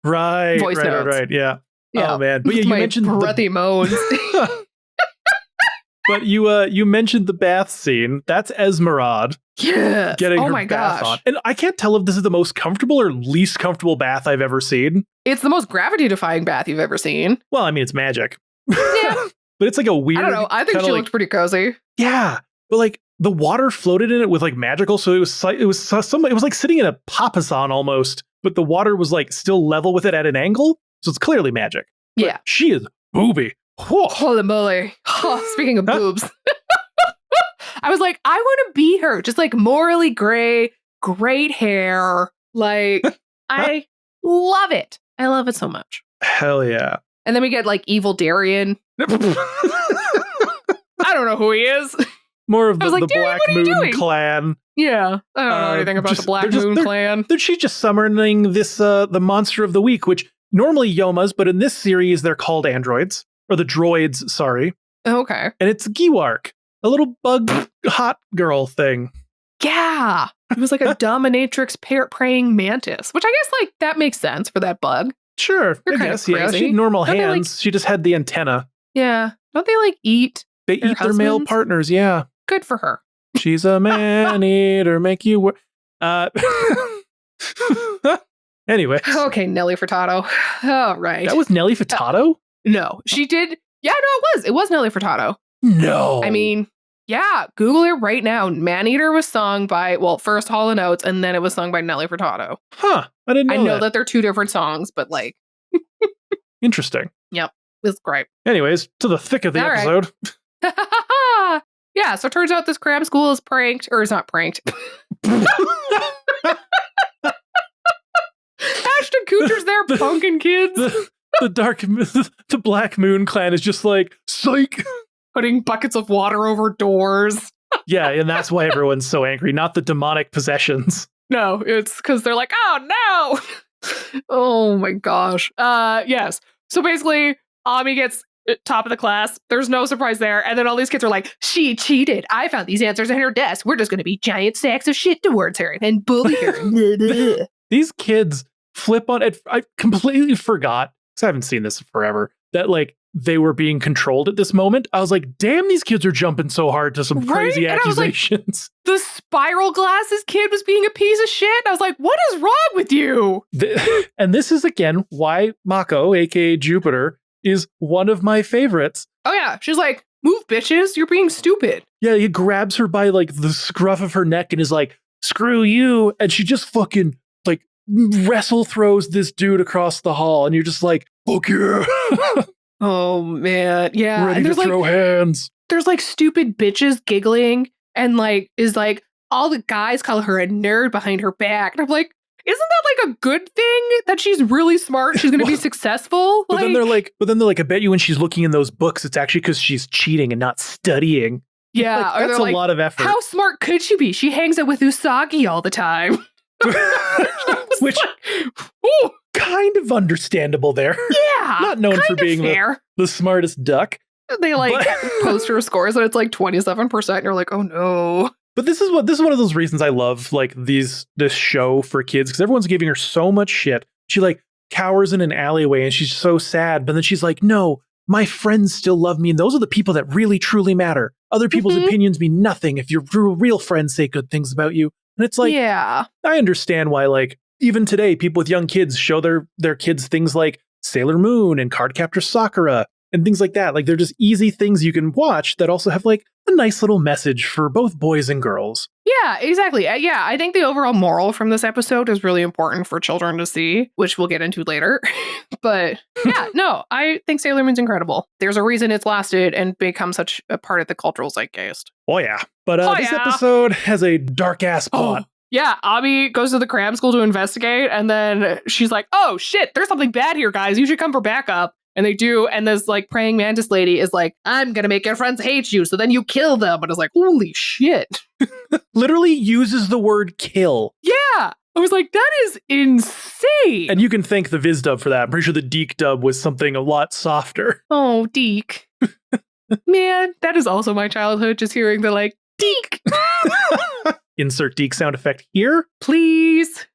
voice notes. Right, yeah. Oh, man. But yeah, you mentioned breathy moans. But you mentioned the bath scene. That's Esmeralda. Yeah. Getting her bath on. And I can't tell if this is the most comfortable or least comfortable bath I've ever seen. It's the most gravity-defying bath you've ever seen. Well, I mean, it's magic. Yeah. But it's like a weird... I don't know. I think she looked pretty cozy. Yeah. But like the water floated in it with like magical. So it was like sitting in a papasan almost. But the water was like still level with it at an angle. So it's clearly magic. But yeah. She is booby. Whoa. Holy moly. Oh, speaking of boobs. I was like, I want to be her. Just like morally gray, great hair. Like, I love it. I love it so much. Hell yeah. And then we get like evil Darien. don't know who he is. More of I was the like, dude, Black what are you Moon doing? clan. Yeah, I don't know anything about the Black Moon clan. She's just summoning this the monster of the week, which normally Yomas, but in this series they're called androids or the droids. Sorry, Okay. and it's Giwark, a little bug hot girl thing. Yeah, it was like a dominatrix praying mantis, which I guess like that makes sense for that bug. Sure, They're I kinda guess. Yeah, she crazy. had normal Don't they, like- hands. She just had the antenna. Yeah, don't they like eat? They Their eat their male husbands? partners. Yeah, Good for her. she's a man eater. Make you work. Anyway, Okay, Nelly Furtado. All right. that was Nelly Furtado. No, she did. Yeah, no, it was. It was Nelly Furtado. No, I mean, yeah, Google it right now. Maneater was sung by, well, first Hall & Oates, and then it was sung by Nelly Furtado. huh? I didn't know. I know that they're two different songs, but like, Interesting. it's great. Anyways, to the thick of the All right. episode. Yeah, so it turns out this cram school is pranked, or is not pranked. Ashton Kutcher's there punking kids, The Black Moon clan is just like psych. putting buckets of water over doors. Yeah, and that's why everyone's so angry. Not the demonic possessions. No, it's because they're like, oh no. Oh my gosh. Yes. So basically, Ami gets top of the class. There's no surprise there. And then all these kids are like, she cheated. I found these answers in her desk. We're just going to be giant sacks of shit towards her and bully her. These kids flip on it. I completely forgot, because I haven't seen this in forever, that like they were being controlled at this moment. I was like, damn, these kids are jumping so hard to some Right? crazy And I was like, accusations. The spiral glasses kid was being a piece of shit. I was like, what is wrong with you? And this is again why Mako, aka Jupiter, is one of my favorites. Oh yeah. She's like, move bitches. You're being stupid. Yeah, he grabs her by like the scruff of her neck and is like, screw you. And she just fucking like wrestle throws this dude across the hall. And you're just like, fuck yeah. Oh man. Yeah. Ready And to there's throw hands. there's like stupid bitches giggling and like is like all the guys call her a nerd behind her back. And I'm like, isn't that like a good thing that she's really smart? She's going to be successful. But then they're like, I bet you when she's looking in those books, it's actually because she's cheating and not studying. yeah, Like, or that's they're a like, lot of effort. how smart could she be? She hangs out with Usagi all the time. Which Ooh, kind of understandable there. yeah, Not known kind for of being fair. the smartest duck. They like But- post her scores and it's like 27%. And you're like, oh no. But this is one of those reasons I love like this show for kids, because everyone's giving her so much shit. She like cowers in an alleyway and she's so sad, but then she's like, no, my friends still love me, and those are the people that really truly matter. Other people's Mhm. opinions mean nothing if your real friends say good things about you. And it's like, yeah. I understand why like even today people with young kids show their kids things like Sailor Moon and Cardcaptor Sakura and things like that. Like they're just easy things you can watch that also have like a nice little message for both boys and girls. Yeah, exactly. Yeah, I think the overall moral from this episode is really important for children to see, which we'll get into later. But yeah, no, I think Sailor Moon's incredible. There's a reason it's lasted and become such a part of the cultural zeitgeist. Oh yeah. But Oh, this yeah. episode has a dark ass plot. Yeah, Abi goes to the cram school to investigate, and then she's like, oh shit, there's something bad here, guys. You should come for backup. And they do, and this like praying mantis lady is like, I'm gonna make your friends hate you, so then you kill them. And it's like, holy shit. Literally uses the word kill. Yeah. I was like, that is insane. And you can thank the Viz dub for that. I'm pretty sure the Deke dub was something a lot softer. Oh, Deke. Man, that is also my childhood, just hearing the like, Deke, Insert Deke sound effect here. please.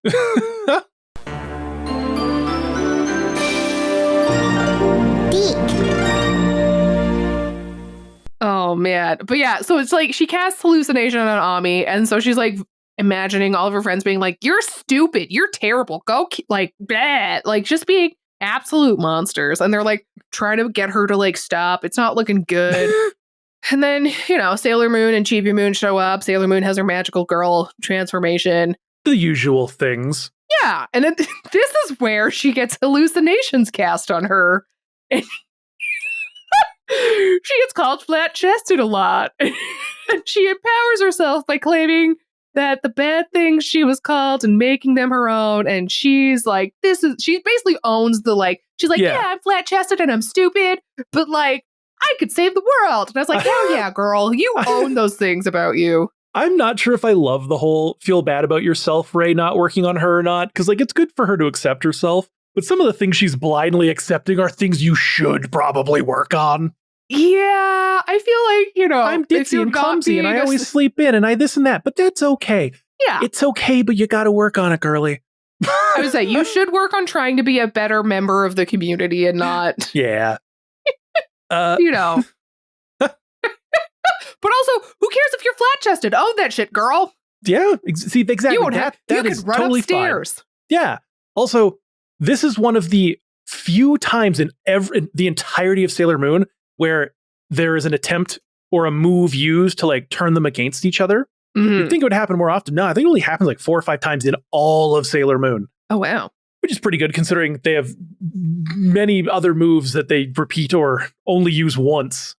Oh, man. But yeah, so it's like she casts hallucination on Ami, and so she's like imagining all of her friends being like, you're stupid, you're terrible, go, like, blah, like just being absolute monsters. And they're like trying to get her to like stop. It's not looking good. And then, you know, Sailor Moon and Chibi Moon show up. Sailor Moon has her magical girl transformation. The usual things. Yeah. And then this is where she gets hallucinations cast on her. And she gets called flat chested a lot. And she empowers herself by claiming that the bad things she was called and making them her own. And she's like, she basically owns the like, she's like, Yeah. yeah I'm flat chested and I'm stupid, but like, I could save the world. And I was like, hell yeah, girl, you own those things about you. I'm not sure if I love the whole feel bad about yourself, Ray, not working on her or not, because like it's good for her to accept herself. But some of the things she's blindly accepting are things you should probably work on. Yeah, I feel like, you know, I'm ditzy and clumsy and I always sleep in and I this and that, but that's okay. Yeah. It's okay, but you got to work on it, girly. I would say you should work on trying to be a better member of the community and not, Yeah. you know. But also, who cares if you're flat-chested? Own that shit, girl. Yeah, see, exactly. You that is could run totally upstairs. fine. Yeah. Also, this is one of the few times in the entirety of Sailor Moon where there is an attempt or a move used to like turn them against each other. You'd think it would happen more often. No, I think it only happens like 4 or 5 times in all of Sailor Moon. Oh, wow. Which is pretty good considering they have many other moves that they repeat or only use once.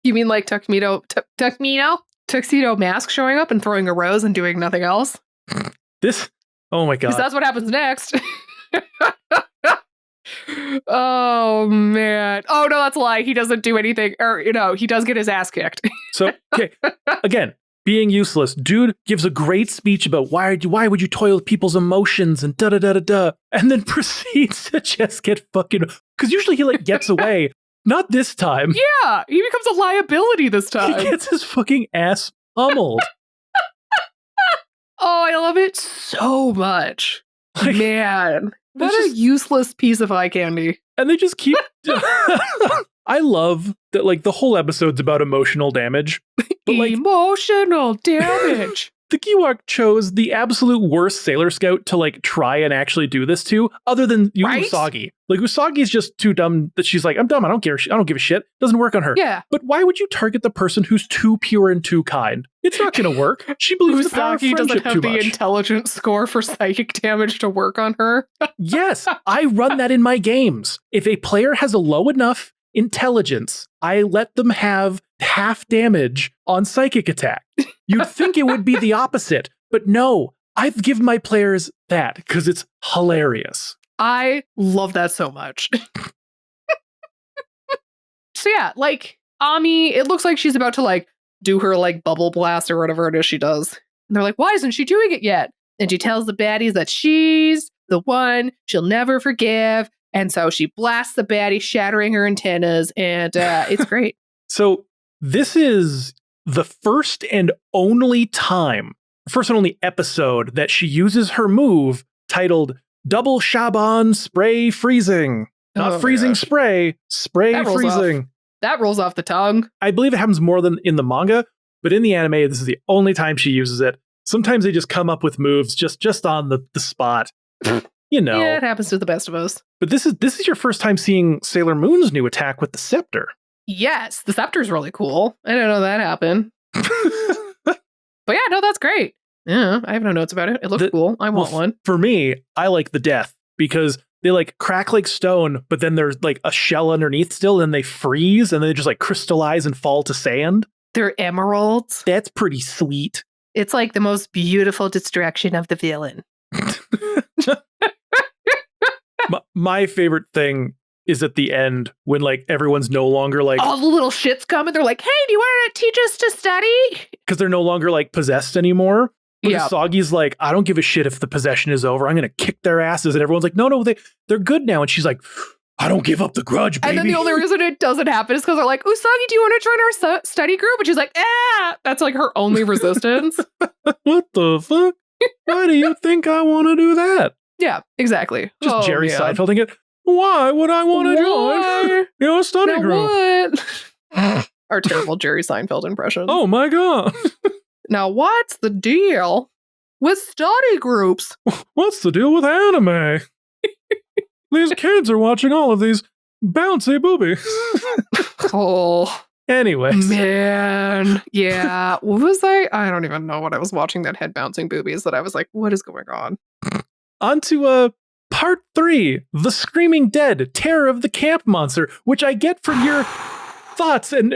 You mean like Tuxedo Mask showing up and throwing a rose and doing nothing else? Oh my god. Because that's what happens next. Oh, man. Oh, no, that's a lie. He doesn't do anything. Or, you know, he does get his ass kicked. So, okay. Again, being useless. Dude gives a great speech about why would you toy with people's emotions and da-da-da-da-da. And then proceeds to just get fucking... Because usually he like gets away. Not this time. Yeah, he becomes a liability this time. He gets his fucking ass pummeled. Oh, I love it so much. Like, man, what a useless piece of eye candy. And they just keep... I love that like the whole episode's about emotional damage. But like, emotional damage. the Giwok chose the absolute worst Sailor Scout to like try and actually do this to, other than Usagi. Like Usagi's just too dumb that she's like, I'm dumb. I don't give a shit. Doesn't work on her. Yeah. But why would you target the person who's too pure and too kind? It's not going to work. She believes the power of Usagi friendship doesn't have too the much. intelligence score for psychic damage to work on her. Yes, I run that in my games. If a player has a low enough intelligence, I let them have half damage on psychic attack. You'd think it would be the opposite, but no, I've given my players that because it's hilarious. I love that so much. So yeah, like Ami, it looks like she's about to like do her like bubble blast or whatever it is she does. And they're like, why isn't she doing it yet? And she tells the baddies that she's the one she'll never forgive. And so she blasts the baddie, shattering her antennas, and it's great. So this is the first and only episode that she uses her move titled Double Shaban Spray Freezing. Not freezing spray freezing. That rolls off the tongue. I believe it happens more than in the manga, but in the anime, this is the only time she uses it. Sometimes they just come up with moves just on the spot. You know. Yeah, it happens to the best of us. But this is your first time seeing Sailor Moon's new attack with the scepter. Yes, the scepter's really cool. I didn't know that happened. But yeah, no, that's great. Yeah, I have no notes about it. It looks cool. I want one. For me, I like the death because they like crack like stone, but then there's like a shell underneath still and they freeze and they just like crystallize and fall to sand. They're emeralds. That's pretty sweet. It's like the most beautiful distraction of the villain. My favorite thing is at the end when like everyone's no longer like all the little shits come and they're like, hey, do you want to teach us to study? Because they're no longer like possessed anymore. But Yeah. Usagi's like, I don't give a shit if the possession is over. I'm gonna kick their asses. And everyone's like, no, they're good now. And she's like, I don't give up the grudge, baby. And then the only reason it doesn't happen is because they're like, Usagi, do you want to join our study group? And she's like, that's like her only resistance. What the fuck? Why do you think I want to do that? Yeah, exactly. Just Jerry Seinfelding it. Why would I want to join your study Now group? what? Our terrible Jerry Seinfeld impression. Oh my god. Now what's the deal with study groups? What's the deal with anime? These kids are watching all of these bouncy boobies. Oh, Anyways. man. Yeah. What was I don't even know what I was watching that had bouncing boobies that I was like, what is going on? On to part 3, The Screaming Dead, Terror of the Camp Monster, which I get from your thoughts and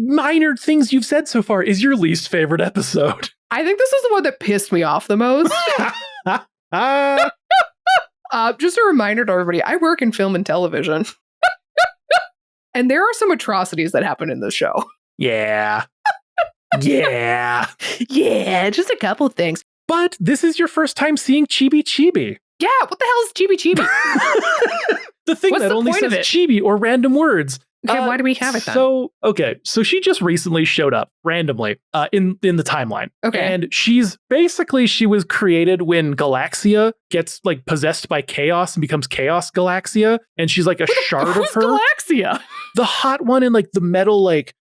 minor things you've said so far is your least favorite episode. I think this is the one that pissed me off the most. Just a reminder to everybody, I work in film and television. And there are some atrocities that happen in this show. Yeah. Yeah. Yeah, just a couple things. But this is your first time seeing Chibi Chibi. Yeah, what the hell is Chibi Chibi? The thing What's that the only point says of it? chibi or random words. Okay, why do we have it then? So she just recently showed up randomly in the timeline. Okay. And she was created when Galaxia gets like possessed by chaos and becomes Chaos Galaxia. And she's like a shard of Who's her. Galaxia? The hot one in like the metal, like,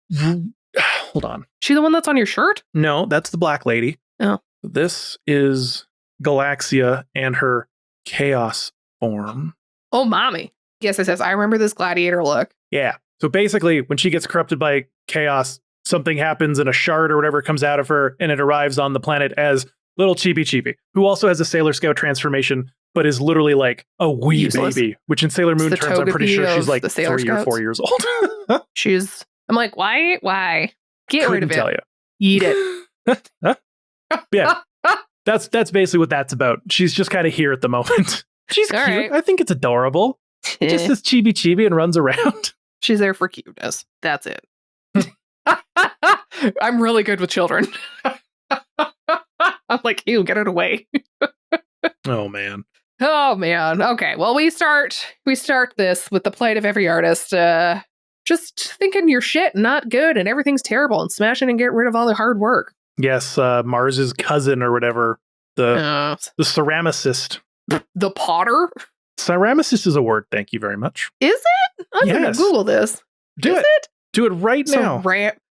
hold on. She the one that's on your shirt? No, that's the black lady. Oh. This is Galaxia and her chaos form. Oh, mommy. Yes, it says, I remember this gladiator look. Yeah. So basically, when she gets corrupted by chaos, something happens and a shard or whatever comes out of her, and it arrives on the planet as little Chibi Chibi, who also has a Sailor Scout transformation, but is literally like a wee Useless. baby, which in Sailor Moon terms, I'm pretty sure she's like 3 or 4 years old. I'm like, why? Get rid of it. Tell you. Eat it. Yeah. That's basically what that's about. She's just kind of here at the moment. She's All cute. right. I think it's adorable. Just this Chibi Chibi and runs around. She's there for cuteness. That's it. I'm really good with children. I'm like, ew, get it away. Oh man. Oh man. Okay. Well, we start this with the plight of every artist. Just thinking you're shit and not good and everything's terrible and smashing and getting rid of all the hard work. Yes, Mars's cousin or whatever. The ceramicist. The potter? Ceramicist is a word, thank you very much. Is it? I'm gonna Google this. Do it. Do it right now.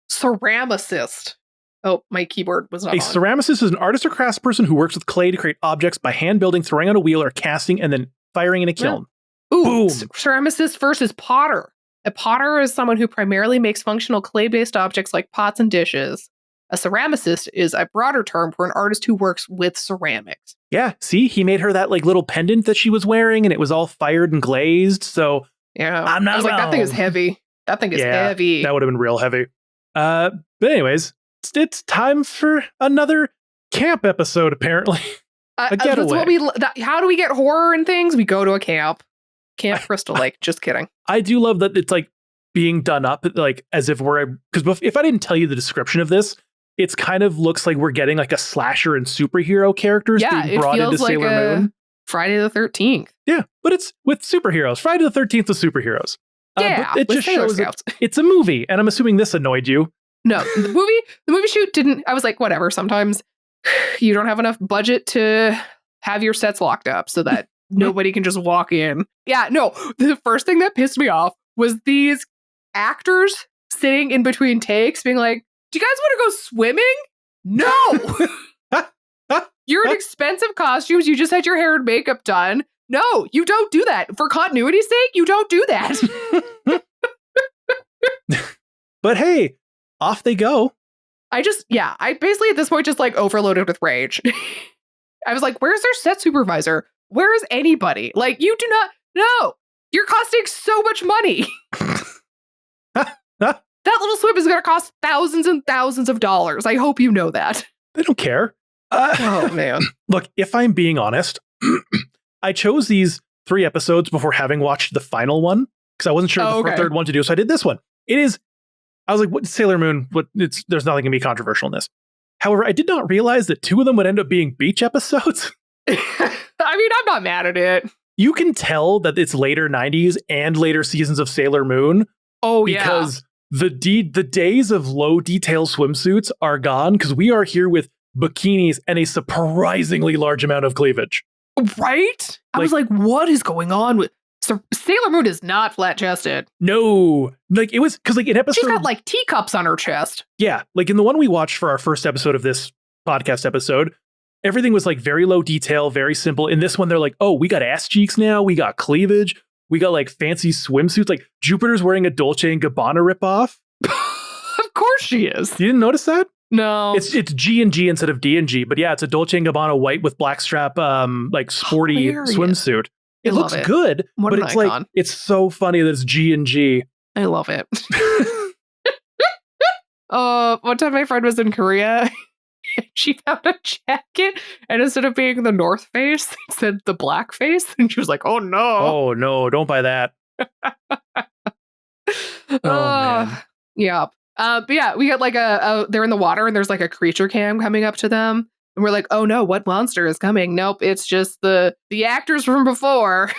Ceramicist. Oh, my keyboard was not A on. ceramicist is an artist or craftsperson who works with clay to create objects by hand building, throwing on a wheel, or casting and then firing in a kiln. Ooh, Boom. Ceramicist versus potter. A potter is someone who primarily makes functional clay-based objects like pots and dishes. A ceramicist is a broader term for an artist who works with ceramics. Yeah, see, he made her that like little pendant that she was wearing, and it was all fired and glazed. So yeah, I'm not. I was like, that thing is heavy. That thing is heavy. That would have been real heavy. But anyways, it's time for another camp episode. Apparently, a getaway. How do we get horror and things? We go to a camp. Camp Crystal Lake. Just kidding. I do love that it's like being done up like as if we're, because if I didn't tell you the description of this, it's kind of looks like we're getting like a slasher and superhero characters being brought into like Sailor Moon. Friday the 13th. Yeah, but it's with superheroes. Friday the 13th with superheroes. Yeah, but it just shows that it's a movie, and I'm assuming this annoyed you. No, the movie shoot didn't. I was like, whatever. Sometimes you don't have enough budget to have your sets locked up so that nobody can just walk in. Yeah, no. The first thing that pissed me off was these actors sitting in between takes being like, do you guys want to go swimming? No. You're in expensive costumes. You just had your hair and makeup done. No, you don't do that. For continuity's sake, you don't do that. But hey, off they go. I basically at this point just like overloaded with rage. I was like, where's their set supervisor? Where is anybody? Like, you do not know. You're costing so much money. That little swim is going to cost thousands and thousands of dollars. I hope you know that. They don't care. Oh, man. Look, if I'm being honest, I chose these 3 episodes before having watched the final one because I wasn't sure the third one to do. So I did this one. I was like, what, Sailor Moon? There's nothing going to be controversial in this. However, I did not realize that 2 of them would end up being beach episodes. I mean, I'm not mad at it. You can tell that it's later 90s and later seasons of Sailor Moon. Oh, yeah. Because the days of low detail swimsuits are gone because we are here with bikinis and a surprisingly large amount of cleavage. Right? I was like, what is going on with... So Sailor Moon is not flat-chested. No. Like, it was... Because, like, in episode... She's got, like, teacups on her chest. Yeah. Like, in the one we watched for our first episode of this podcast episode, everything was, like, very low detail, very simple. In this one, they're like, oh, we got ass cheeks now. We got cleavage. We got, like, fancy swimsuits. Like, Jupiter's wearing a Dolce & Gabbana ripoff. Of course she is. You didn't notice that? No. It's G&G instead of D&G. But yeah, it's a Dolce & Gabbana white with black strap, like, sporty swimsuit. It looks good, but it's like, it's so funny that it's G&G. I love it. One time my friend was in Korea. She found a jacket, and instead of being the North Face, it said the Black Face. And she was like, oh no. Oh no, don't buy that. Man. Yeah. But yeah, we got like they're in the water and there's like a creature cam coming up to them. And we're like, oh no, what monster is coming? Nope, it's just the actors from before.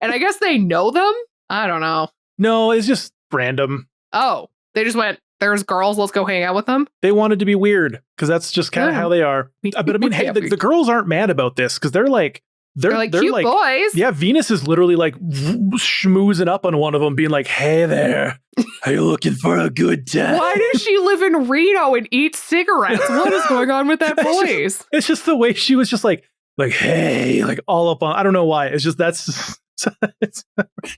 And I guess they know them? I don't know. No, it's just random. Oh, they just went, there's girls, let's go hang out with them. They wanted to be weird because that's just kind of how they are. But I mean, hey, the girls aren't mad about this because they're like cute boys. Yeah, Venus is literally like schmoozing up on one of them, being like, "Hey there, are you looking for a good time?" Why does she live in Reno and eat cigarettes? What is going on with that voice? It's just the way she was just like, hey, like all up on. I don't know why. It's just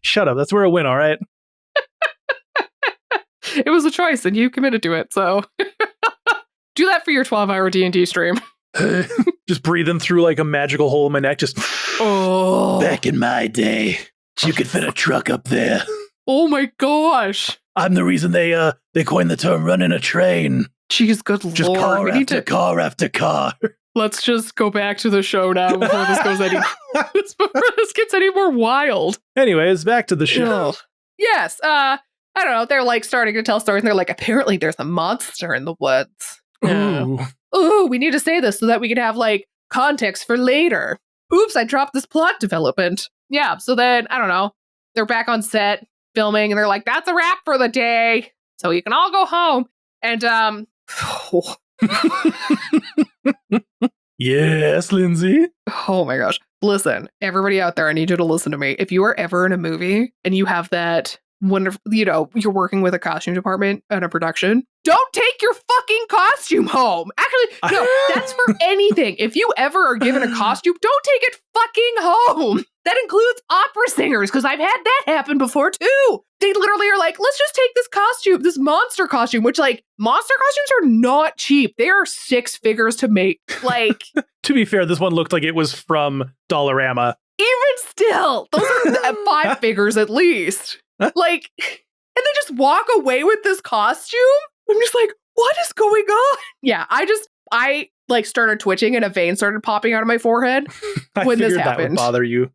shut up. That's where it went. All right. It was a choice, and you committed to it. So do that for your 12-hour D&D stream. Just breathing through like a magical hole in my neck. Just back in my day, you could fit a truck up there. Oh my gosh! I'm the reason they coined the term "running a train." Jeez, good just lord! Car after car after car. Let's just go back to the show now before this goes before this gets any more wild. Anyways, back to the show. Yes. I don't know. They're like starting to tell stories, and they're like, apparently there's a monster in the woods. Ooh, we need to say this so that we can have like context for later. Oops, I dropped this plot development. Yeah, so then, I don't know, they're back on set filming and they're like, that's a wrap for the day. So you can all go home. And, yes, Lindsay. Oh my gosh. Listen, everybody out there, I need you to listen to me. If you are ever in a movie and you have that wonderful, you're working with a costume department and a production, don't take your fucking costume home. Actually, no, that's for anything. If you ever are given a costume, don't take it fucking home. That includes opera singers, because I've had that happen before too. They literally are like, let's just take this costume, this monster costume, which like monster costumes are not cheap. They are 6 figures to make. Like, to be fair, this one looked like it was from Dollarama. Even still, those are 5 figures at least. Like, and they just walk away with this costume. I'm just like, what is going on? Yeah, I like started twitching and a vein started popping out of my forehead when this happened. That would bother you.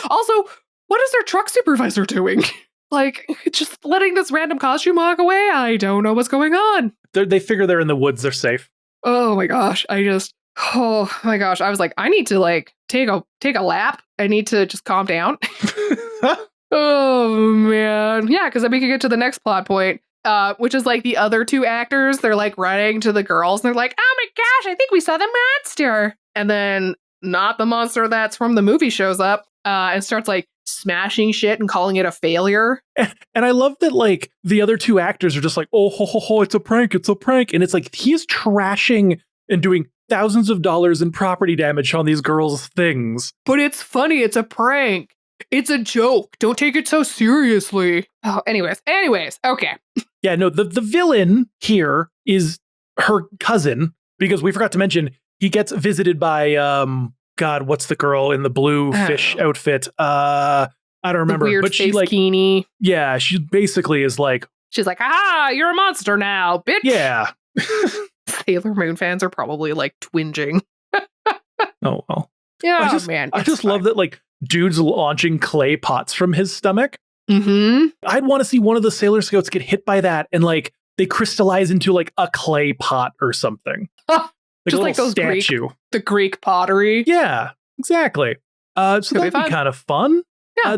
Also, what is their truck supervisor doing? Like, just letting this random costume walk away? I don't know what's going on. They figure they're in the woods. They're safe. Oh my gosh. Oh my gosh. I was like, I need to like take a lap. I need to just calm down. Oh man. Yeah, because then we can get to the next plot point, which is like the other 2 actors. They're like running to the girls and they're like, oh my gosh, I think we saw the monster. And then not the monster that's from the movie shows up and starts like smashing shit and calling it a failure. And I love that like the other 2 actors are just like, oh, ho, ho, ho, it's a prank. And it's like he's trashing and doing thousands of dollars in property damage on these girls' things. But it's funny. It's a prank. It's a joke. Don't take it so seriously. Oh, anyways. Okay. Yeah, no, the villain here is her cousin, because we forgot to mention he gets visited by, God, what's the girl in the blue fish outfit? I don't remember. Weird but she like, bikini. Yeah, she basically is like, she's like, ah, you're a monster now, bitch. Yeah. Sailor Moon fans are probably like twinging. Oh, well. Yeah, I just love that like dude's launching clay pots from his stomach. Mm-hmm. I'd want to see one of the Sailor Scouts get hit by that and like they crystallize into like a clay pot or something. Just like those statue. The Greek pottery. Yeah, exactly. So that'd be kind of fun. Yeah.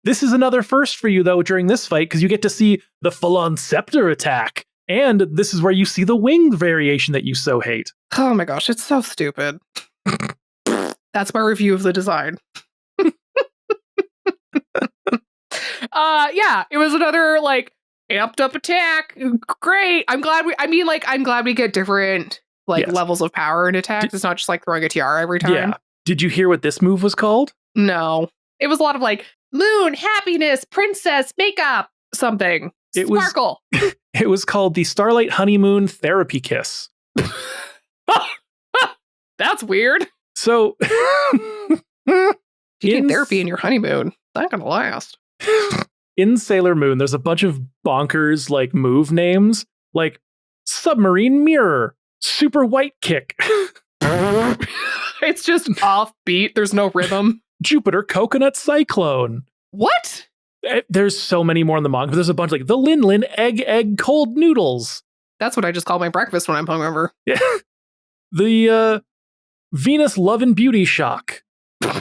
This is another first for you though during this fight, because you get to see the full-on scepter attack. And this is where you see the winged variation that you so hate. Oh my gosh, it's so stupid. That's my review of the design. Yeah, it was another like amped up attack. Great. I'm glad we get different levels of power in attacks. It's not just like throwing a tiara every time. Yeah. Did you hear what this move was called? No. It was a lot of like moon, happiness, princess, makeup, something. Sparkle. It was called the Starlight Honeymoon Therapy Kiss. That's weird. So you need therapy in your honeymoon. Not gonna last. In Sailor Moon, there's a bunch of bonkers like move names, like submarine mirror, super white kick. It's just offbeat. There's no rhythm. Jupiter Coconut Cyclone. What? There's so many more in the manga, but there's a bunch like the Lin Lin Egg Cold Noodles. That's what I just call my breakfast when I'm hungover. Yeah. The Venus Love and Beauty Shock.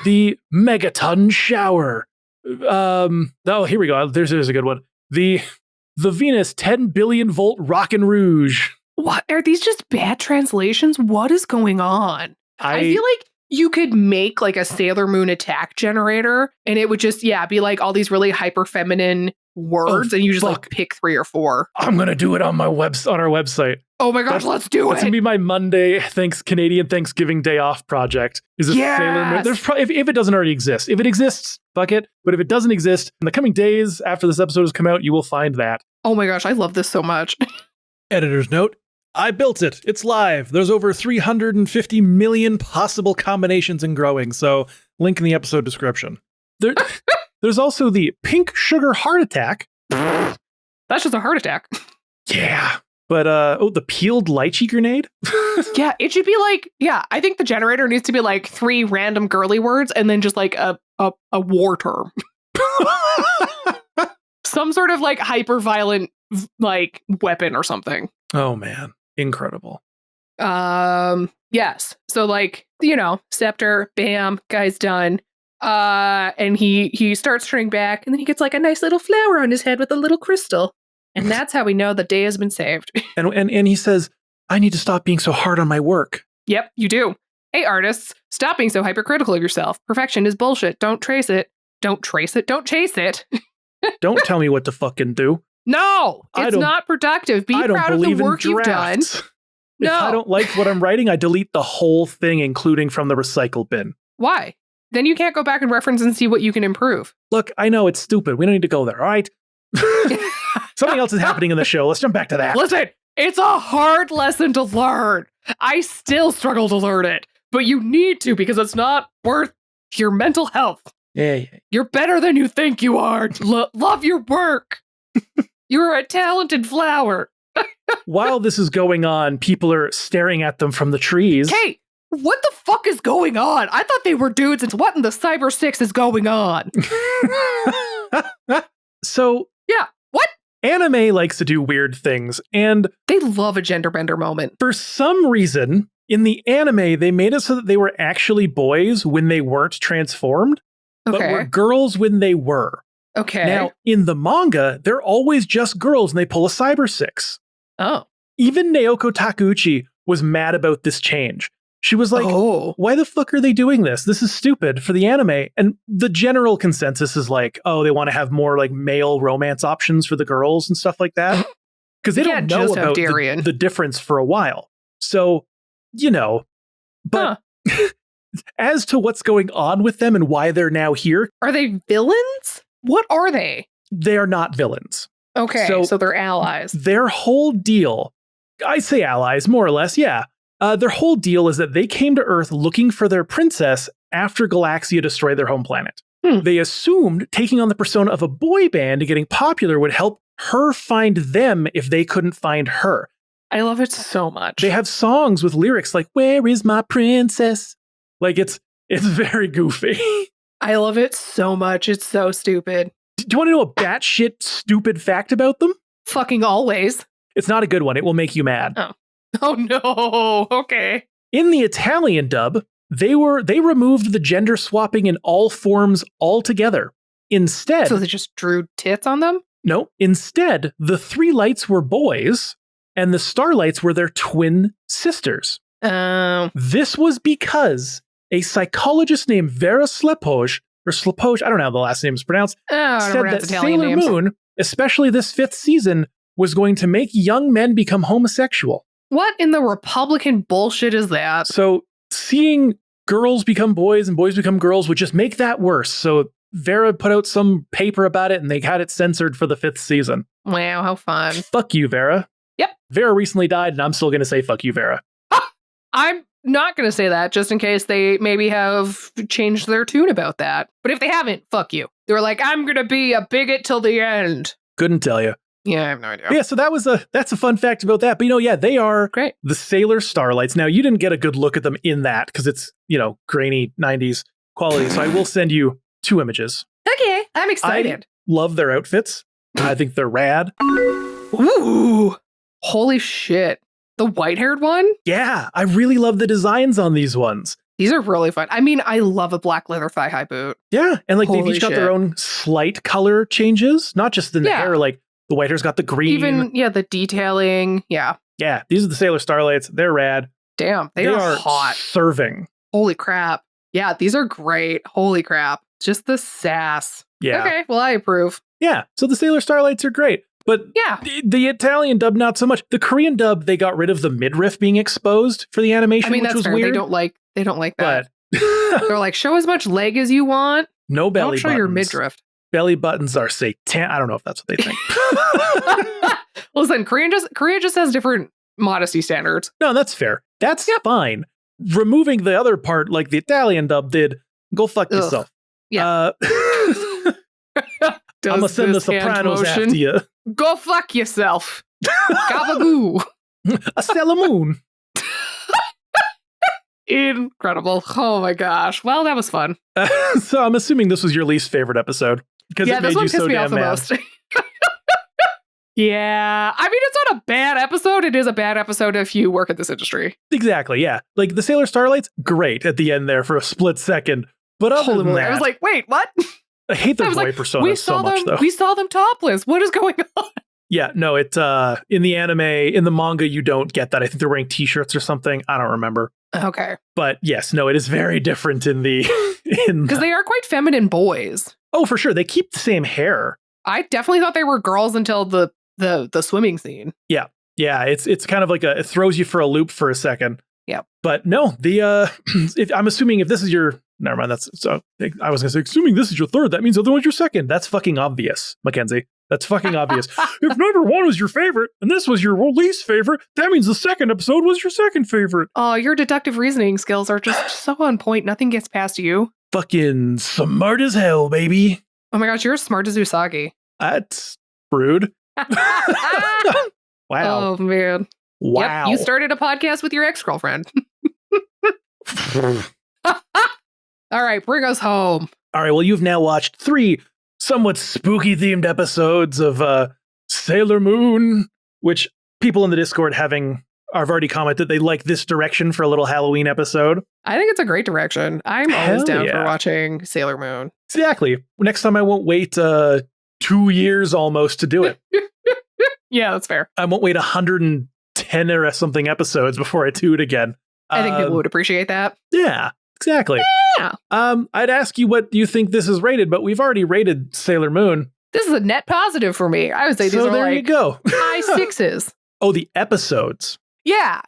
The Megaton Shower. Oh, here we go. There's a good one. The Venus 10 billion volt Rockin' Rouge. What? Are these just bad translations? What is going on? I feel like you could make like a Sailor Moon attack generator and it would just, be like all these really hyper feminine words and you just like pick 3 or 4. I'm going to do it on our website. Oh my gosh, let's do it. That's going to be my Monday Canadian Thanksgiving Day off project. Is a Sailor Moon. There's if it doesn't already exist. If it exists, fuck it. But if it doesn't exist, in the coming days after this episode has come out, you will find that. Oh my gosh, I love this so much. Editor's note. I built it. It's live. There's over 350 million possible combinations and growing. So link in the episode description. There's also the Pink Sugar Heart Attack. That's just a heart attack. Yeah. But, the Peeled Lychee Grenade? Yeah, it should be like, I think the generator needs to be like 3 random girly words and then just like a war term. Some sort of like hyper violent like weapon or something. Oh man. Incredible. Yes. So like, scepter, bam, guy's done. And he starts turning back and then he gets like a nice little flower on his head with a little crystal. And that's how we know the day has been saved. and he says, I need to stop being so hard on my work. Yep, you do. Hey, artists, stop being so hypercritical of yourself. Perfection is bullshit. Don't trace it. Don't trace it. Don't chase it. Don't tell me what to fucking do. No, it's not productive. Be proud of the work you've done. If I don't like what I'm writing, I delete the whole thing, including from the recycle bin. Why? Then you can't go back and reference and see what you can improve. Look, I know it's stupid. We don't need to go there, all right? Something else is happening in the show. Let's jump back to that. Listen, it's a hard lesson to learn. I still struggle to learn it, but you need to because it's not worth your mental health. Yeah. You're better than you think you are. Love your work. You're a talented flower. While this is going on, people are staring at them from the trees. Hey, what the fuck is going on? I thought they were dudes. It's what in the Cyber 6 is going on? So, yeah, what? Anime likes to do weird things, and they love a gender bender moment. For some reason, in the anime, they made it so that they were actually boys when they weren't transformed, but were girls when they were. Okay. Now, in the manga, they're always just girls and they pull a Cyber 6. Oh. Even Naoko Takeuchi was mad about this change. She was like, why the fuck are they doing this? This is stupid for the anime. And the general consensus is like, they want to have more like male romance options for the girls and stuff like that. Because they don't know about the difference for a while. So, but as to what's going on with them and why they're now here. Are they villains? What are they? They are not villains. Okay, so they're allies. Their whole deal, I say allies, more or less, yeah. Their whole deal is that they came to Earth looking for their princess after Galaxia destroyed their home planet. They assumed taking on the persona of a boy band and getting popular would help her find them if they couldn't find her. I love it so much. They have songs with lyrics like, "Where is my princess?" Like, it's very goofy. I love it so much. It's so stupid. Do you want to know a batshit stupid fact about them? Fucking always. It's not a good one. It will make you mad. Oh no. Okay. In the Italian dub, they removed the gender swapping in all forms altogether. Instead, so they just drew tits on them? No. Instead, the 3 lights were boys and the starlights were their twin sisters. This was because a psychologist named Vera Slepoj, I don't know how the last name is pronounced, said that Sailor Moon, especially this 5th season, was going to make young men become homosexual. What in the Republican bullshit is that? So seeing girls become boys and boys become girls would just make that worse. So Vera put out some paper about it and they had it censored for the 5th season. Wow, how fun. Fuck you, Vera. Yep. Vera recently died and I'm still going to say fuck you, Vera. I'm not going to say that just in case they maybe have changed their tune about that. But if they haven't, fuck you. They were like, I'm going to be a bigot till the end. Couldn't tell you. Yeah, I have no idea. Yeah, so that's a fun fact about that. But they are great. The Sailor Starlights. Now, you didn't get a good look at them in that because it's, grainy 90s quality. So I will send you 2 images. Okay, I'm excited. Love their outfits. I think they're rad. Ooh, holy shit. The white-haired one? Yeah, I really love the designs on these ones. These are really fun. I mean, I love a black leather thigh-high boot. Yeah, and like they've Holy each got shit. their own slight color changes, not just in the Yeah. hair. Like the white hair's got the green. Even, the detailing. Yeah. Yeah, these are the Sailor Starlights. They're rad. Damn, they are hot. Serving. Holy crap. Yeah, these are great. Holy crap. Just the sass. Yeah. Okay, well, I approve. Yeah, so the Sailor Starlights are great. But Yeah. the Italian dub, not so much. The Korean dub, they got rid of the midriff being exposed for the animation, I mean, which that's was fair. weird. They don't like that. But They're like, show as much leg as you want. no belly Don't show buttons. your midriff. Belly buttons are satan. I don't know if that's what they think. Listen, Korea just has different modesty standards. No, that's fair. That's fine. Removing the other part, like the Italian dub did, go fuck Ugh. yourself. Yeah. I'm gonna send the Sopranos after you. Go fuck yourself. Gabagoo. A Sailor Moon. Incredible. Oh my gosh. Well, that was fun. So I'm assuming this was your least favorite episode because it this made one you pissed so me damn off the mad. most. Yeah. I mean, it's not a bad episode. It is a bad episode if you work in this industry. Exactly. Yeah. Like the Sailor Starlights, great at the end there for a split second. But other Holy than moly. that, I was like, wait, what? I hate their I was boy like, persona so much though. We saw them topless. What is going on? Yeah, no, it in the anime, in the manga, you don't get that. I think they're wearing t-shirts or something. I don't remember. Okay. But yes, no, it is very different in the Because they are quite feminine boys. Oh, for sure. They keep the same hair. I definitely thought they were girls until the swimming scene. Yeah. Yeah, it's kind of like it throws you for a loop for a second. Yeah. But no, the I'm assuming if this is your never mind, I was gonna say, assuming this is your third, that means the other one's your second. That's fucking obvious, Mackenzie. That's fucking obvious. If number 1 was your favorite and this was your least favorite, that means the second episode was your second favorite. Oh, your deductive reasoning skills are just so on point. Nothing gets past you. Fucking smart as hell, baby. Oh my gosh, you're as smart as Usagi. That's rude. Wow. Oh man. Wow. Yep, you started a podcast with your ex-girlfriend. All right, bring us home. All right, well, you've now watched 3 somewhat spooky themed episodes of Sailor Moon, which people in the Discord have already commented they like this direction for a little Halloween episode. I think it's a great direction. I'm always Hell down yeah. for watching Sailor Moon. Exactly. Next time I won't wait 2 years almost to do it. Yeah, that's fair. I won't wait 110 or something episodes before I do it again. I think people would appreciate that. Yeah, exactly. Yeah. I'd ask you what you think this is rated, but we've already rated Sailor Moon. This is a net positive for me. I would say these So are there you like go. high 6s. Oh, the episodes. Yeah.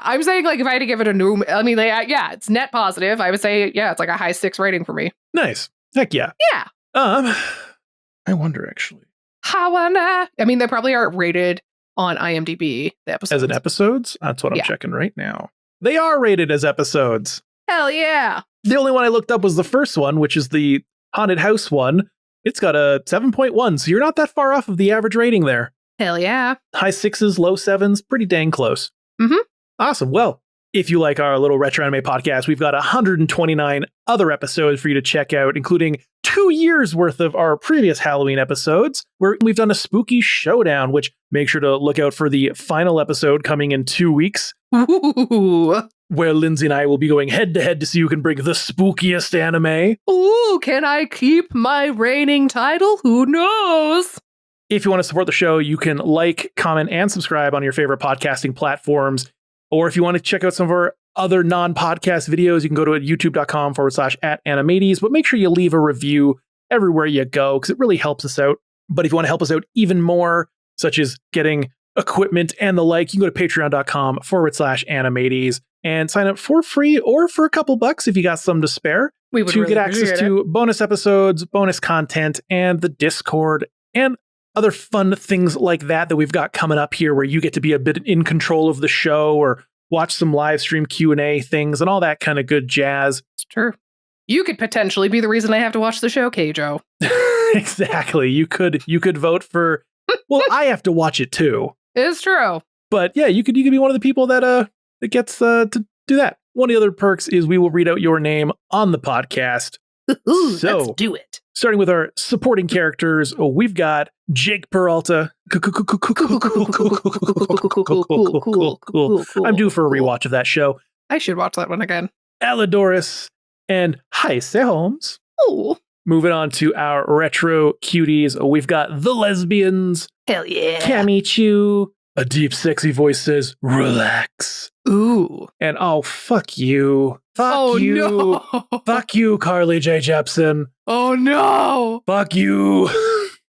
I'm saying like if I had to give it a new, I mean, it's net positive. I would say, it's like a high 6 rating for me. Nice. Heck yeah. Yeah. I wonder actually. I mean, they probably aren't rated on IMDb, the episodes. As in episodes? That's what I'm checking right now. They are rated as episodes. Hell yeah. The only one I looked up was the first one, which is the haunted house one. It's got a 7.1, so you're not that far off of the average rating there. Hell yeah. High 6s, low 7s, pretty dang close. Mm-hmm. Awesome. Well, if you like our little retro anime podcast, we've got 129 other episodes for you to check out, including 2 years worth of our previous Halloween episodes, where we've done a spooky showdown, which make sure to look out for the final episode coming in 2 weeks, Ooh. where Lindsay and I will be going head to head to see who can bring the spookiest anime. Ooh, can I keep my reigning title? Who knows? If you want to support the show, you can like, comment, and subscribe on your favorite podcasting platforms. Or if you want to check out some of our other non-podcast videos, you can go to youtube.com/@animates, but make sure you leave a review everywhere you go because it really helps us out. But if you want to help us out even more, such as getting equipment and the like, you can go to patreon.com/animates and sign up for free or for a couple bucks if you got some to spare We would to really get access to bonus episodes, bonus content, and the Discord and other fun things like that we've got coming up here where you get to be a bit in control of the show or watch some live stream Q&A things and all that kind of good jazz. It's true. You could potentially be the reason I have to watch the show, Keijo. Exactly. You could vote for, well, I have to watch it too. It's true. But yeah, you could be one of the people that gets to do that. One of the other perks is we will read out your name on the podcast. Let's So- do it. Starting with our supporting characters, we've got Jake Peralta. I'm due for a rewatch of that show. I should watch that one again. Aladoris and Heise Holmes. Oh, Moving on to our retro cuties, we've got the lesbians. hell yeah. Cammy Chu. A deep, sexy voice says, relax. Ooh. And oh, fuck you. Fuck you. No. Fuck you, Carly J. Jepsen. Oh no. Fuck you.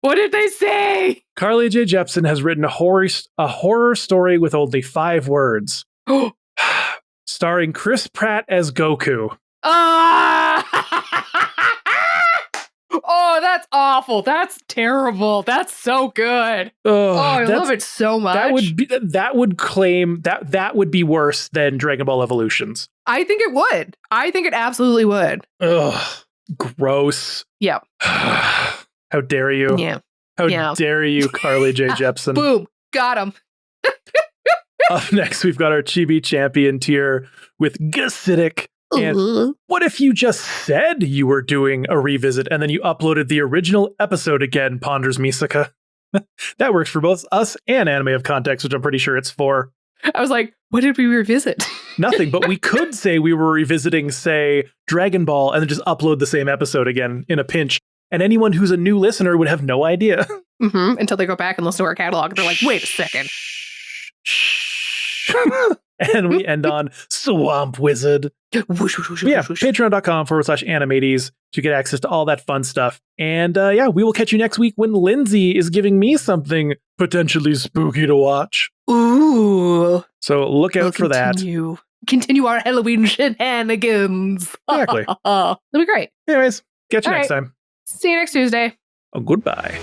What did they say? Carly J. Jepsen has written a horror story with only 5 words. Starring Chris Pratt as Goku. Oh, that's awful. That's terrible. That's so good. Oh, I love it so much. That would be worse than Dragon Ball Evolutions. I think it would. I think it absolutely would. Ugh. Gross. Yeah. How dare you? Yeah. How dare you, Carly J. Jepsen? Boom. Got him. Up next, we've got our Chibi Champion tier with Gasidic. And what if you just said you were doing a revisit and then you uploaded the original episode again, ponders Misaka? That works for both us and Anime of Context, which I'm pretty sure it's for. I was like, what did we revisit? Nothing, but we could say we were revisiting, say, Dragon Ball and then just upload the same episode again in a pinch. And anyone who's a new listener would have no idea. Until they go back and listen to our catalog. They're like, wait a second. And we end on Swamp Wizard. Patreon.com/animates to get access to all that fun stuff. And we will catch you next week when Lindsay is giving me something potentially spooky to watch. Ooh. So look out for that. Continue our Halloween shenanigans. Exactly. That'll be great. Anyways, catch you All next right. time. See you next Tuesday. Oh, goodbye.